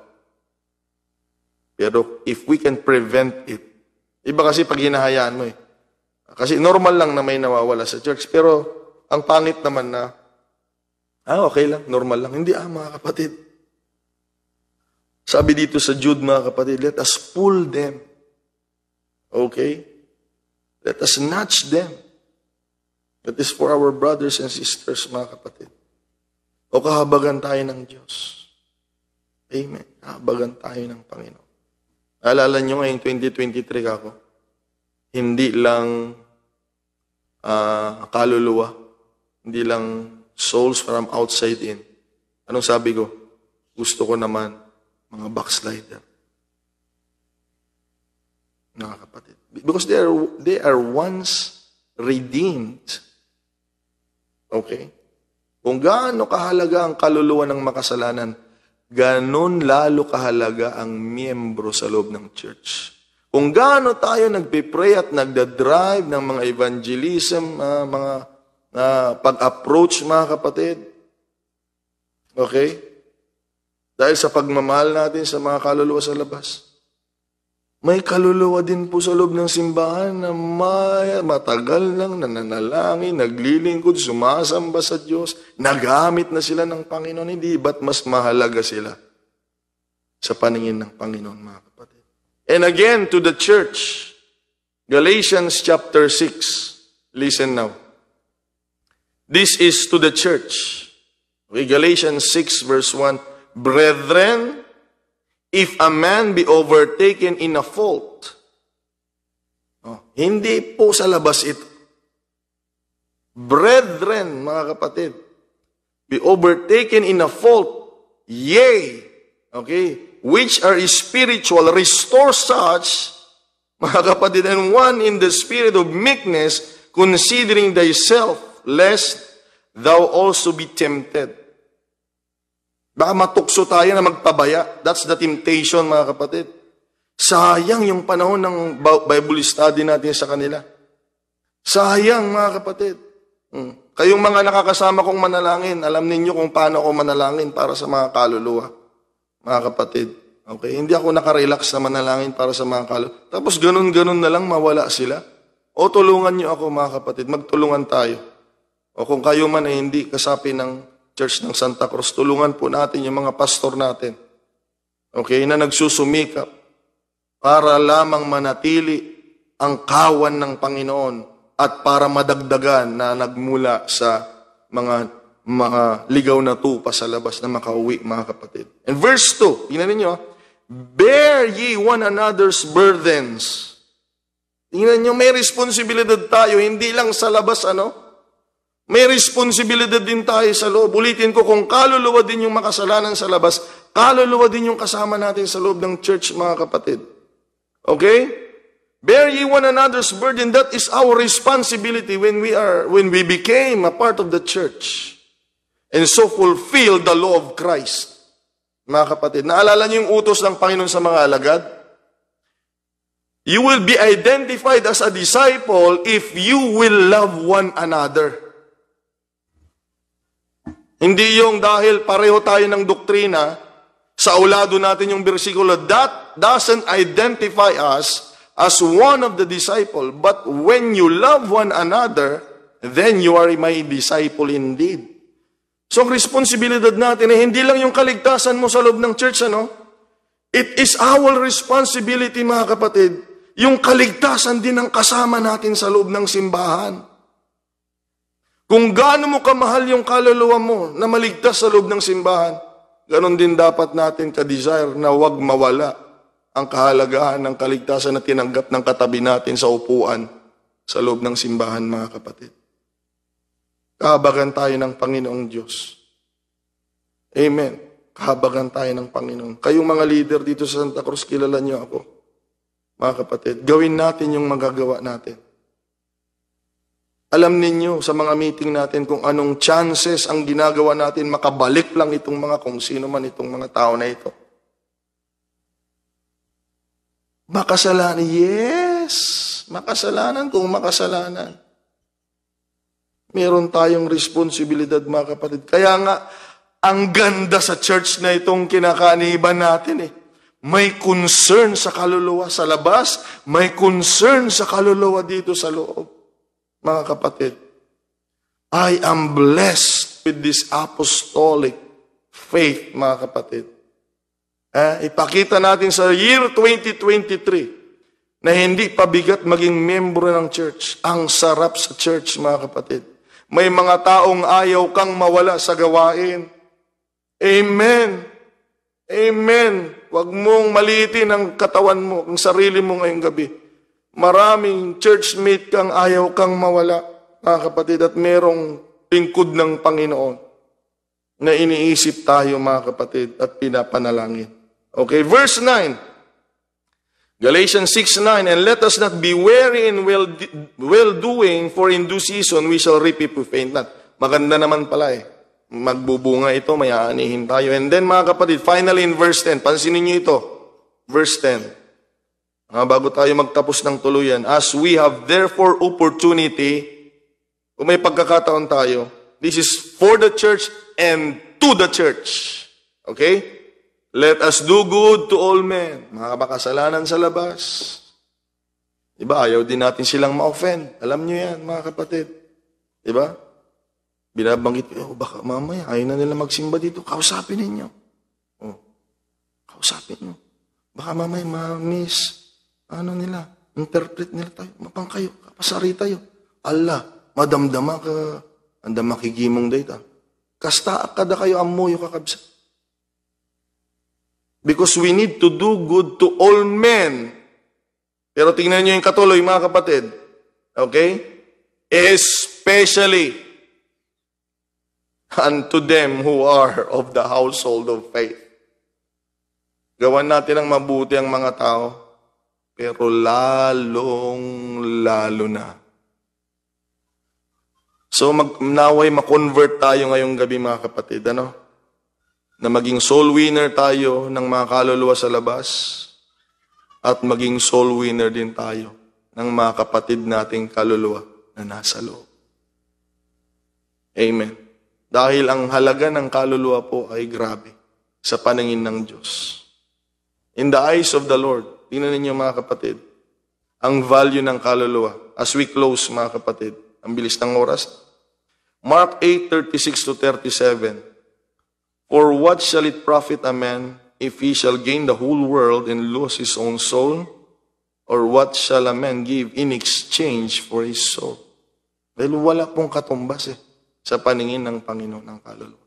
Pero if we can prevent it, iba kasi pag hinahayaan mo Kasi normal lang na may nawawala sa church. Pero ang pangit naman na, okay lang, normal lang. Hindi mga kapatid. Sabi dito sa Jude, mga kapatid, let us pull them. Okay? Let us snatch them. That is for our brothers and sisters, mga kapatid. O kahabagan tayo ng Diyos. Amen. Kahabagan tayo ng Panginoon. Alala nyo ngayong 2023 ako, hindi lang kaluluwa, hindi lang souls from outside in. Anong sabi ko? Gusto ko naman mga backslider. Mga kapatid. Because they are once redeemed. Okay? Kung gaano kahalaga ang kaluluwa ng makasalanan, ganon lalo kahalaga ang miyembro sa loob ng church. Kung gaano tayo nagpipray at nagdadrive ng mga evangelism, mga pag-approach, mga kapatid. Okay? Dahil sa pagmamahal natin sa mga kaluluwa sa labas. May kaluluwa din po sa loob ng simbahan na matagal lang nananalangin, naglilingkod, sumasamba sa Diyos, nagamit na sila ng Panginoon. Hindi ba't mas mahalaga sila sa paningin ng Panginoon, mga kapatid? And again, to the church, Galatians chapter 6. Listen now. This is to the church. Okay, Galatians 6 verse 1. Brethren, if a man be overtaken in a fault, hindi po sa labas ito. Brethren, mga kapatid, be overtaken in a fault, yea, okay, which are spiritual, restore such, mga kapatid, and one in the spirit of meekness, considering thyself, lest thou also be tempted. Baka matukso tayo na magpabaya. That's the temptation, mga kapatid. Sayang yung panahon ng Bible study natin sa kanila. Sayang, mga kapatid. Kayong mga nakakasama kong manalangin, alam ninyo kung paano ako manalangin para sa mga kaluluwa. Mga kapatid. Okay? Hindi ako nakarelax na manalangin para sa mga kaluluwa. Tapos ganun-ganun na lang mawala sila. O tulungan nyo ako, mga kapatid. Magtulungan tayo. O kung kayo man ay hindi kasapi ng Church ng Santa Cruz, tulungan po natin yung mga pastor natin. Okay, na nagsusumikap para lamang manatili ang kawan ng Panginoon at para madagdagan na nagmula sa mga ligaw na tupa sa labas na makauwi, mga kapatid. And verse 2, tingnan ninyo, bear ye one another's burdens. Tingnan nyo, may responsibilidad tayo, hindi lang sa labas, may responsibilidad din tayo sa loob. Ulitin ko, kung kaluluwa din yung makasalanan sa labas, kaluluwa din yung kasama natin sa loob ng church, mga kapatid. Okay? Bear ye one another's burden. That is our responsibility when we became a part of the church. And so fulfill the law of Christ. Mga kapatid, naalala niyo yung utos ng Panginoon sa mga alagad? You will be identified as a disciple if you will love one another. Hindi yung dahil pareho tayo ng doktrina, sa ulado natin yung bersikulo, that doesn't identify us as one of the disciple. But when you love one another, then you are my disciple indeed. So, ang responsibilidad natin ay hindi lang yung kaligtasan mo sa loob ng church, It is our responsibility, mga kapatid, yung kaligtasan din ng kasama natin sa loob ng simbahan. Kung gaano mo kamahal yung kaluluwa mo na maligtas sa loob ng simbahan, ganon din dapat natin ka-desire na wag mawala ang kahalagahan ng kaligtasan na tinanggap ng katabi natin sa upuan sa loob ng simbahan, mga kapatid. Kahabagan tayo ng Panginoong Diyos. Amen. Kahabagan tayo ng Panginoon. Kayong mga leader dito sa Santa Cruz, kilala niyo ako. Mga kapatid, gawin natin yung magagawa natin. Alam ninyo sa mga meeting natin kung anong chances ang ginagawa natin makabalik lang itong mga kung sino man itong mga tao na ito. Makasalanan, yes. Makasalanan kung makasalanan. Meron tayong responsibilidad, mga kapatid. Kaya nga, ang ganda sa church na itong kinakaniban natin May concern sa kaluluwa sa labas, may concern sa kaluluwa dito sa loob. Mga kapatid, I am blessed with this apostolic faith, mga kapatid. Ipakita natin sa year 2023 na hindi pabigat maging membro ng church. Ang sarap sa church, mga kapatid. May mga taong ayaw kang mawala sa gawain. Amen. Amen. Huwag mong maliitin ang katawan mo, ang sarili mo ngayong gabi. Maraming churchmate kang ayaw kang mawala, mga kapatid, at merong lingkod ng Panginoon na iniisip tayo, mga kapatid, at pinapanalangin. Okay, verse 9. Galatians 6:9, and let us not be weary in well-doing, for in due season we shall reap if we faint not. Maganda naman pala Magbubunga ito, may aanihin tayo. And then, mga kapatid, finally in verse 10, pansinin niyo ito. Verse 10. Bago tayo magtapos ng tuluyan, as we have therefore opportunity, kung may pagkakataon tayo, this is for the church and to the church. Okay? Let us do good to all men. Mga makasalanan sa labas. Diba? Ayaw din natin silang ma-offend. Alam nyo yan, mga kapatid. Diba? Binabanggit ko, baka mamaya, ayaw na nila magsimba dito. Kausapin ninyo. Kausapin nyo. Baka mamaya, ma-miss. Ano nila? Interpret nila tayo. Mapang kayo. Kapasari tayo. Allah, madamdama ka. Anda makigimong data. Kasta kada kayo amoyo kakabsa. Because we need to do good to all men. Pero tingnan nyo yung katuloy, mga kapatid. Okay? Especially unto them who are of the household of faith. Gawan natin ang mabuti ang mga tao, pero lalong-lalo na. So, naway ma-convert tayo ngayong gabi, mga kapatid. Ano? Na maging soul winner tayo ng mga kaluluwa sa labas at maging soul winner din tayo ng mga kapatid nating kaluluwa na nasa loob. Amen. Dahil ang halaga ng kaluluwa po ay grabe sa paningin ng Diyos. In the eyes of the Lord, tingnan ninyo mga kapatid, ang value ng kaluluwa. As we close mga kapatid, ang bilis ng oras. Mark 8:36-37. For what shall it profit a man if he shall gain the whole world and lose his own soul? Or what shall a man give in exchange for his soul? Dahil wala pong katumbas sa paningin ng Panginoon ng kaluluwa.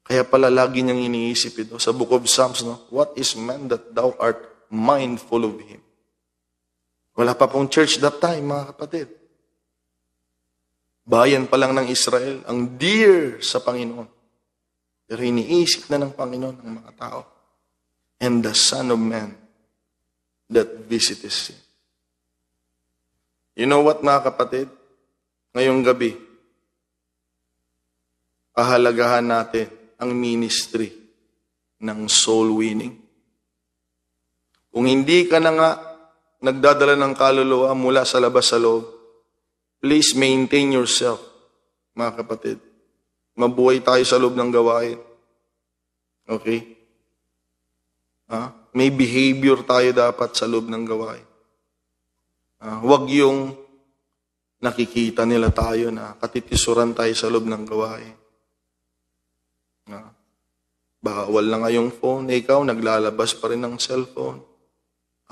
Kaya pala lagi niyang iniisip ito sa Book of Psalms, no? What is man that thou art mindful of him? Wala pa pong church that time, mga kapatid. Bayan pa lang ng Israel, ang dear sa Panginoon. Pero iniisip na ng Panginoon ang mga tao. And the Son of Man that visiteth him. You know what, mga kapatid? Ngayong gabi, pahalagahan natin ang ministry ng soul winning. Kung hindi ka na nga nagdadala ng kaluluwa mula sa labas sa loob, please maintain yourself, mga kapatid. Mabuhay tayo sa loob ng gawain. Okay? May behavior tayo dapat sa loob ng gawain. Huwag yung nakikita nila tayo na katitisuran tayo sa loob ng gawain. Bawal na nga yung phone, ikaw naglalabas pa rin ng cellphone.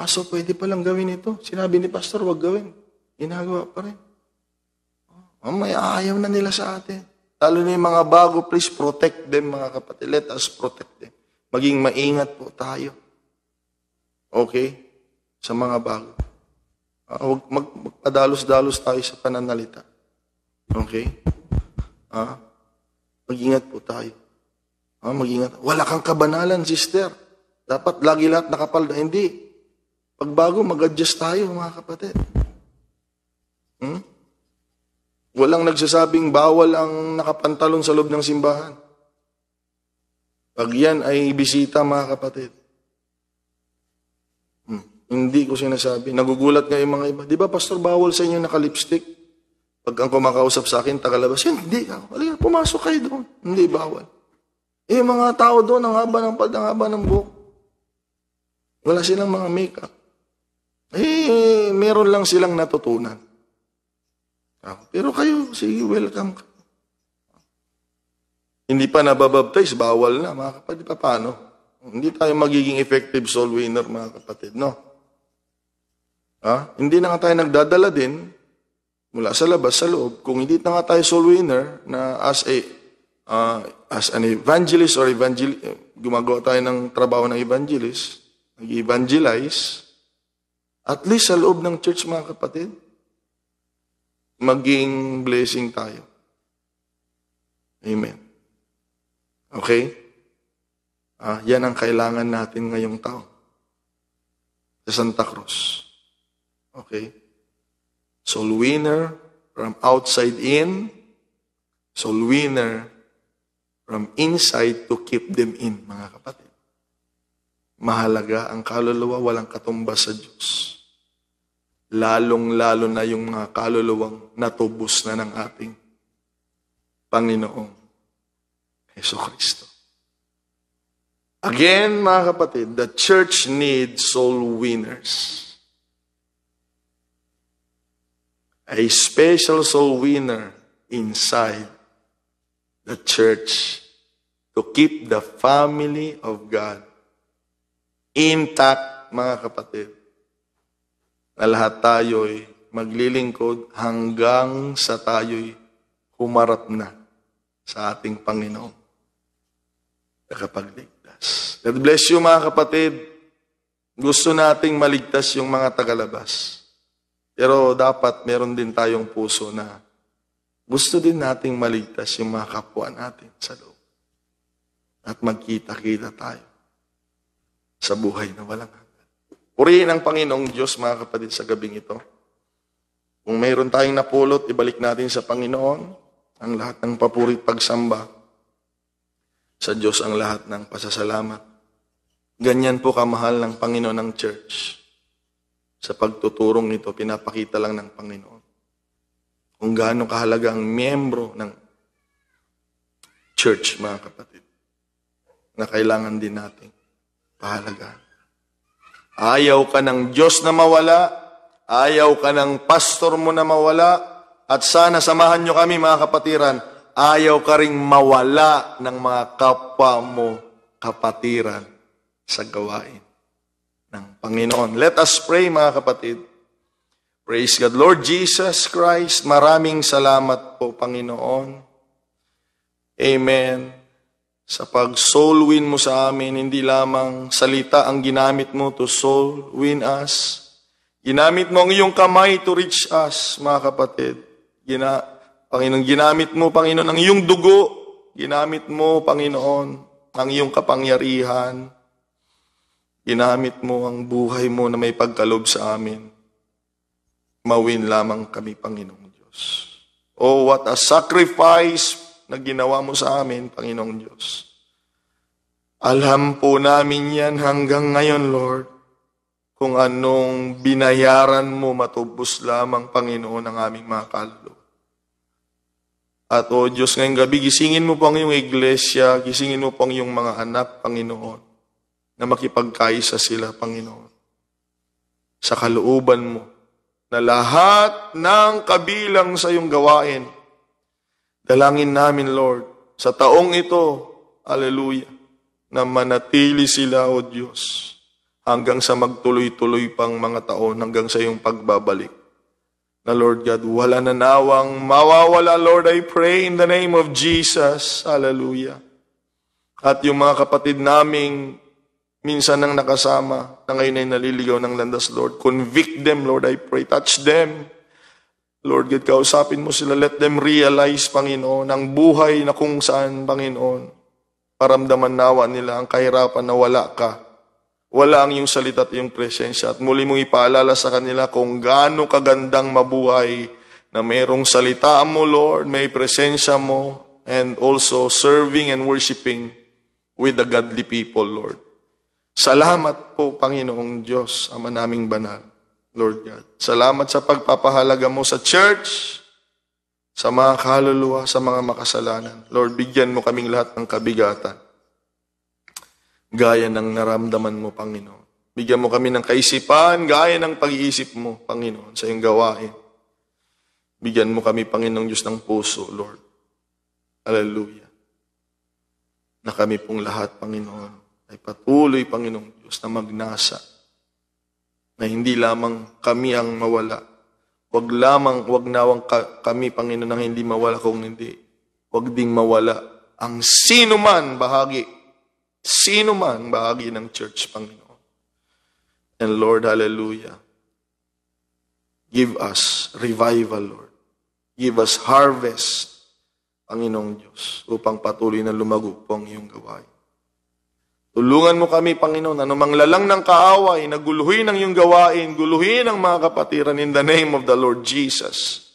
So pwede palang gawin ito. Sinabi ni Pastor, huwag gawin. Ginagawa pa rin. May ayaw na nila sa atin. Lalo na yung mga bago, please protect them, mga kapatid. Let us protect them. Maging maingat po tayo. Okay? Sa mga bago. Huwag magpadalos-dalos tayo sa pananalita. Okay? Mag-ingat po tayo. Mag-ingat. Wala kang kabanalan, sister. Dapat lagi lahat nakapal. Hindi. Pagbago, mag-adjust tayo, mga kapatid. Walang nagsasabing bawal ang nakapantalon sa loob ng simbahan. Pag yan ay bisita, mga kapatid. Hindi ko sinasabi. Nagugulat nga yung mga iba. Di ba, Pastor, bawal sa inyo naka-lipstick? Pag ang kumakausap sa akin, tagalabas, hindi. Halika, pumasok kayo doon. Hindi, bawal. Yung mga tao doon, ang haba ng buhok. Wala silang mga makeup. Meron lang silang natutunan. Pero kayo, sige, welcome ka. Hindi pa nababaptize, bawal na, mga kapatid. Paano? Hindi tayo magiging effective soul winner, mga kapatid, no? Hindi na nga tayo nagdadala din mula sa labas, sa loob. Kung hindi na nga tayo soul winner na as an evangelist or gumagawa tayo ng trabaho ng evangelist, nag-evangelize, at least sa loob ng church, mga kapatid, maging blessing tayo. Amen. Okay? Yan ang kailangan natin ngayong taon. Sa Santa Cruz. Okay? Soul winner from outside in. Soul winner from inside to keep them in, mga kapatid. Mahalaga ang kaluluwa, walang katumbas sa Diyos. Lalong-lalo na yung mga kaluluwang natubos na ng ating Panginoong Hesukristo. Again, mga kapatid, the church needs soul winners. A special soul winner inside the church to keep the family of God intact, mga kapatid. Na lahat tayo'y maglilingkod hanggang sa tayo'y humarap na sa ating Panginoon. Nakapagligtas. God bless you, mga kapatid. Gusto nating maligtas yung mga tagalabas. Pero dapat meron din tayong puso na gusto din nating maligtas yung mga kapwa natin sa loob. At magkita-kita tayo sa buhay na walang hanggan. Purihin ang Panginoong Diyos, mga kapatid, sa gabing ito. Kung mayroon tayong napulot, ibalik natin sa Panginoon ang lahat ng papuri at pagsamba. Sa Diyos ang lahat ng pasasalamat. Ganyan po kamahal ng Panginoon ng church. Sa pagtuturong ito, pinapakita lang ng Panginoon kung gaano kahalaga ang miyembro ng church, mga kapatid, na kailangan din natin pahalagaan. Ayaw ka ng Diyos na mawala, ayaw ka ng pastor mo na mawala, at sana samahan nyo kami, mga kapatiran, ayaw ka ring mawala ng mga kapwa mo kapatiran sa gawain ng Panginoon. Let us pray, mga kapatid. Praise God. Lord Jesus Christ, maraming salamat po, Panginoon. Amen. Sa pag-soul win mo sa amin, hindi lamang salita ang ginamit mo to soul win us. Ginamit mo ang iyong kamay to reach us, mga kapatid. Panginoon, ginamit mo, Panginoon, ang iyong dugo. Ginamit mo, Panginoon, ang iyong kapangyarihan. Ginamit mo ang buhay mo na may pagkalob sa amin. Mawin lamang kami, Panginoong Diyos. Oh, what a sacrifice na ginawa mo sa amin, Panginoong Diyos. Alam po namin yan hanggang ngayon, Lord, kung anong binayaran mo matubos lamang, Panginoon, ang aming mga kaloob. At o Diyos, ngayong gabi, gisingin mo po ang iyong iglesia, gisingin mo po ang iyong mga anak, Panginoon, na makipagkaisa sila, Panginoon, sa kalooban mo, na lahat ng kabilang sa iyong gawain, dalangin namin, Lord, sa taong ito, hallelujah, na manatili sila, O Diyos, hanggang sa magtuloy-tuloy pang mga taon, hanggang sa iyong pagbabalik. Na Lord God, wala na nawang mawawala, Lord, I pray in the name of Jesus, hallelujah. At yung mga kapatid naming minsan nang nakasama, na ngayon ay naliligaw ng landas, Lord. Convict them, Lord, I pray. Touch them. Lord God, kausapin mo sila. Let them realize, Panginoon, ang buhay na kung saan, Panginoon, paramdaman nawa nila ang kahirapan na wala ka. Wala ang iyong salita at iyong presensya. At muli mong ipaalala sa kanila kung gaano kagandang mabuhay na mayroong salita mo, Lord, may presensya mo, and also serving and worshiping with the godly people, Lord. Salamat po, Panginoong Diyos, Ama naming banal, Lord God. Salamat sa pagpapahalaga mo sa church, sa mga kaluluwa, sa mga makasalanan. Lord, bigyan mo kaming lahat ng kabigatan, gaya ng naramdaman mo, Panginoon. Bigyan mo kami ng kaisipan, gaya ng pag-iisip mo, Panginoon, sa iyong gawain. Bigyan mo kami, Panginoong Diyos, ng puso, Lord. Hallelujah. Na kami pong lahat, Panginoon, ay patuloy, Panginoong Diyos, na magnasa, na hindi lamang kami ang mawala. Wag nawang kami, Panginoon, ang hindi mawala, kung hindi, wag ding mawala ang sino man bahagi ng church, Panginoon. And Lord, hallelujah, give us revival, Lord. Give us harvest, Panginoong Diyos, upang patuloy na lumago po ang iyong gawain. Tulungan mo kami, Panginoon, anumang lalang ng kaaway, na guluhin ang iyong gawain, guluhin ang mga kapatiran in the name of the Lord Jesus.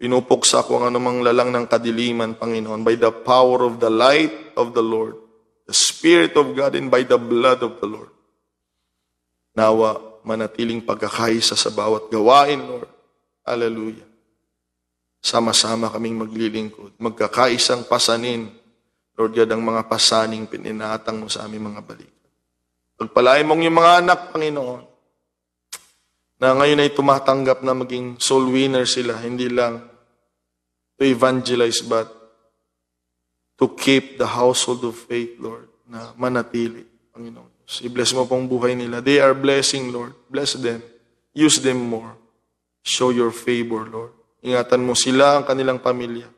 Pinupuksa ko ang anumang lalang ng kadiliman, Panginoon, by the power of the light of the Lord, the Spirit of God, and by the blood of the Lord. Nawa, manatiling pagkakaisa sa bawat gawain, Lord. Hallelujah. Sama-sama kaming maglilingkod, magkakaisang pasanin, Lord God, ang mga pasaning pininatang mo sa aming mga balikat. Pagpalain mong yung mga anak, Panginoon, na ngayon ay tumatanggap na maging soul winner sila, hindi lang to evangelize, but to keep the household of faith, Lord, na manatili, Panginoon. I-bless mo pong buhay nila. They are blessing, Lord. Bless them. Use them more. Show your favor, Lord. Ingatan mo sila, ang kanilang pamilya.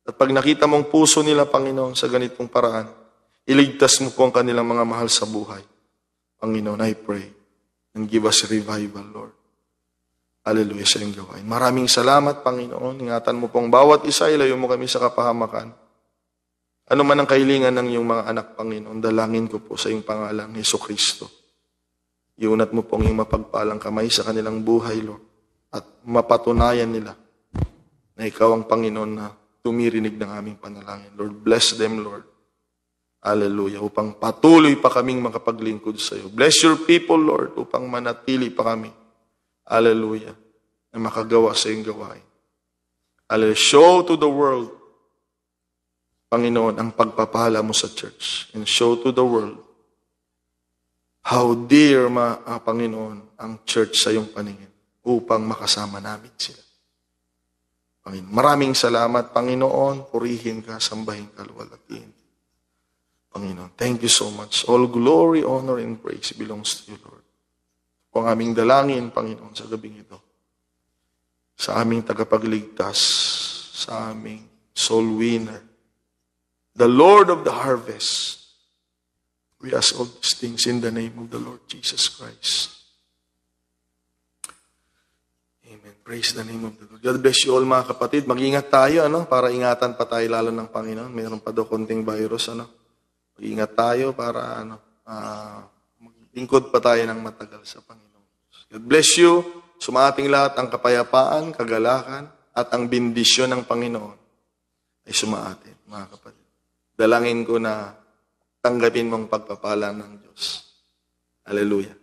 At pag nakita mong puso nila, Panginoon, sa ganitong paraan, iligtas mo po ang kanilang mga mahal sa buhay. Panginoon, I pray, and give us revival, Lord. Hallelujah sa iyong gawain. Maraming salamat, Panginoon. Ingatan mo pong bawat isa, ilayo mo kami sa kapahamakan. Ano man ang kahilingan ng iyong mga anak, Panginoon, dalangin ko po sa iyong pangalan, Jesucristo. Iunat mo pong iyong mapagpalang kamay sa kanilang buhay, Lord. At mapatunayan nila na ikaw ang Panginoon na tumirinig ng aming panalangin. Lord, bless them, Lord. Hallelujah. Upang patuloy pa kaming makapaglingkod sa iyo. Bless your people, Lord, upang manatili pa kami. Hallelujah. Na makagawa sa iyong gawain. Hallelujah. Show to the world, Panginoon, ang pagpapala mo sa church. And show to the world how dear, Panginoon, ang church sa iyong paningin upang makasama namin sila. Panginoon, maraming salamat, Panginoon. Purihin ka, sambahin ka, luwalhatiin. Panginoon, thank you so much. All glory, honor, and praise belongs to you, Lord. Kung aming dalangin, Panginoon, sa gabing ito, sa aming tagapagligtas, sa aming soul winner, the Lord of the harvest. We ask all these things in the name of the Lord Jesus Christ. Amen. Praise the name of the Lord. God bless you all, mga kapatid. Mag-ingat tayo, para ingatan pa tayo lalo ng Panginoon. Mayroon pa daw konting virus, Mag-ingat tayo para, maglingkod pa tayo ng matagal sa Panginoon. God bless you. Sumating lahat ang kapayapaan, kagalakan, at ang bendisyon ng Panginoon ay sumaatin, mga kapatid. Dalangin ko na tanggapin mong pagpapala ng Diyos. Hallelujah.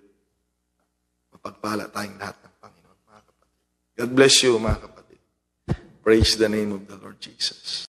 Mapagpala tayong lahat ng Panginoon, mga kapatid. God bless you, mga kapatid. Praise the name of the Lord Jesus.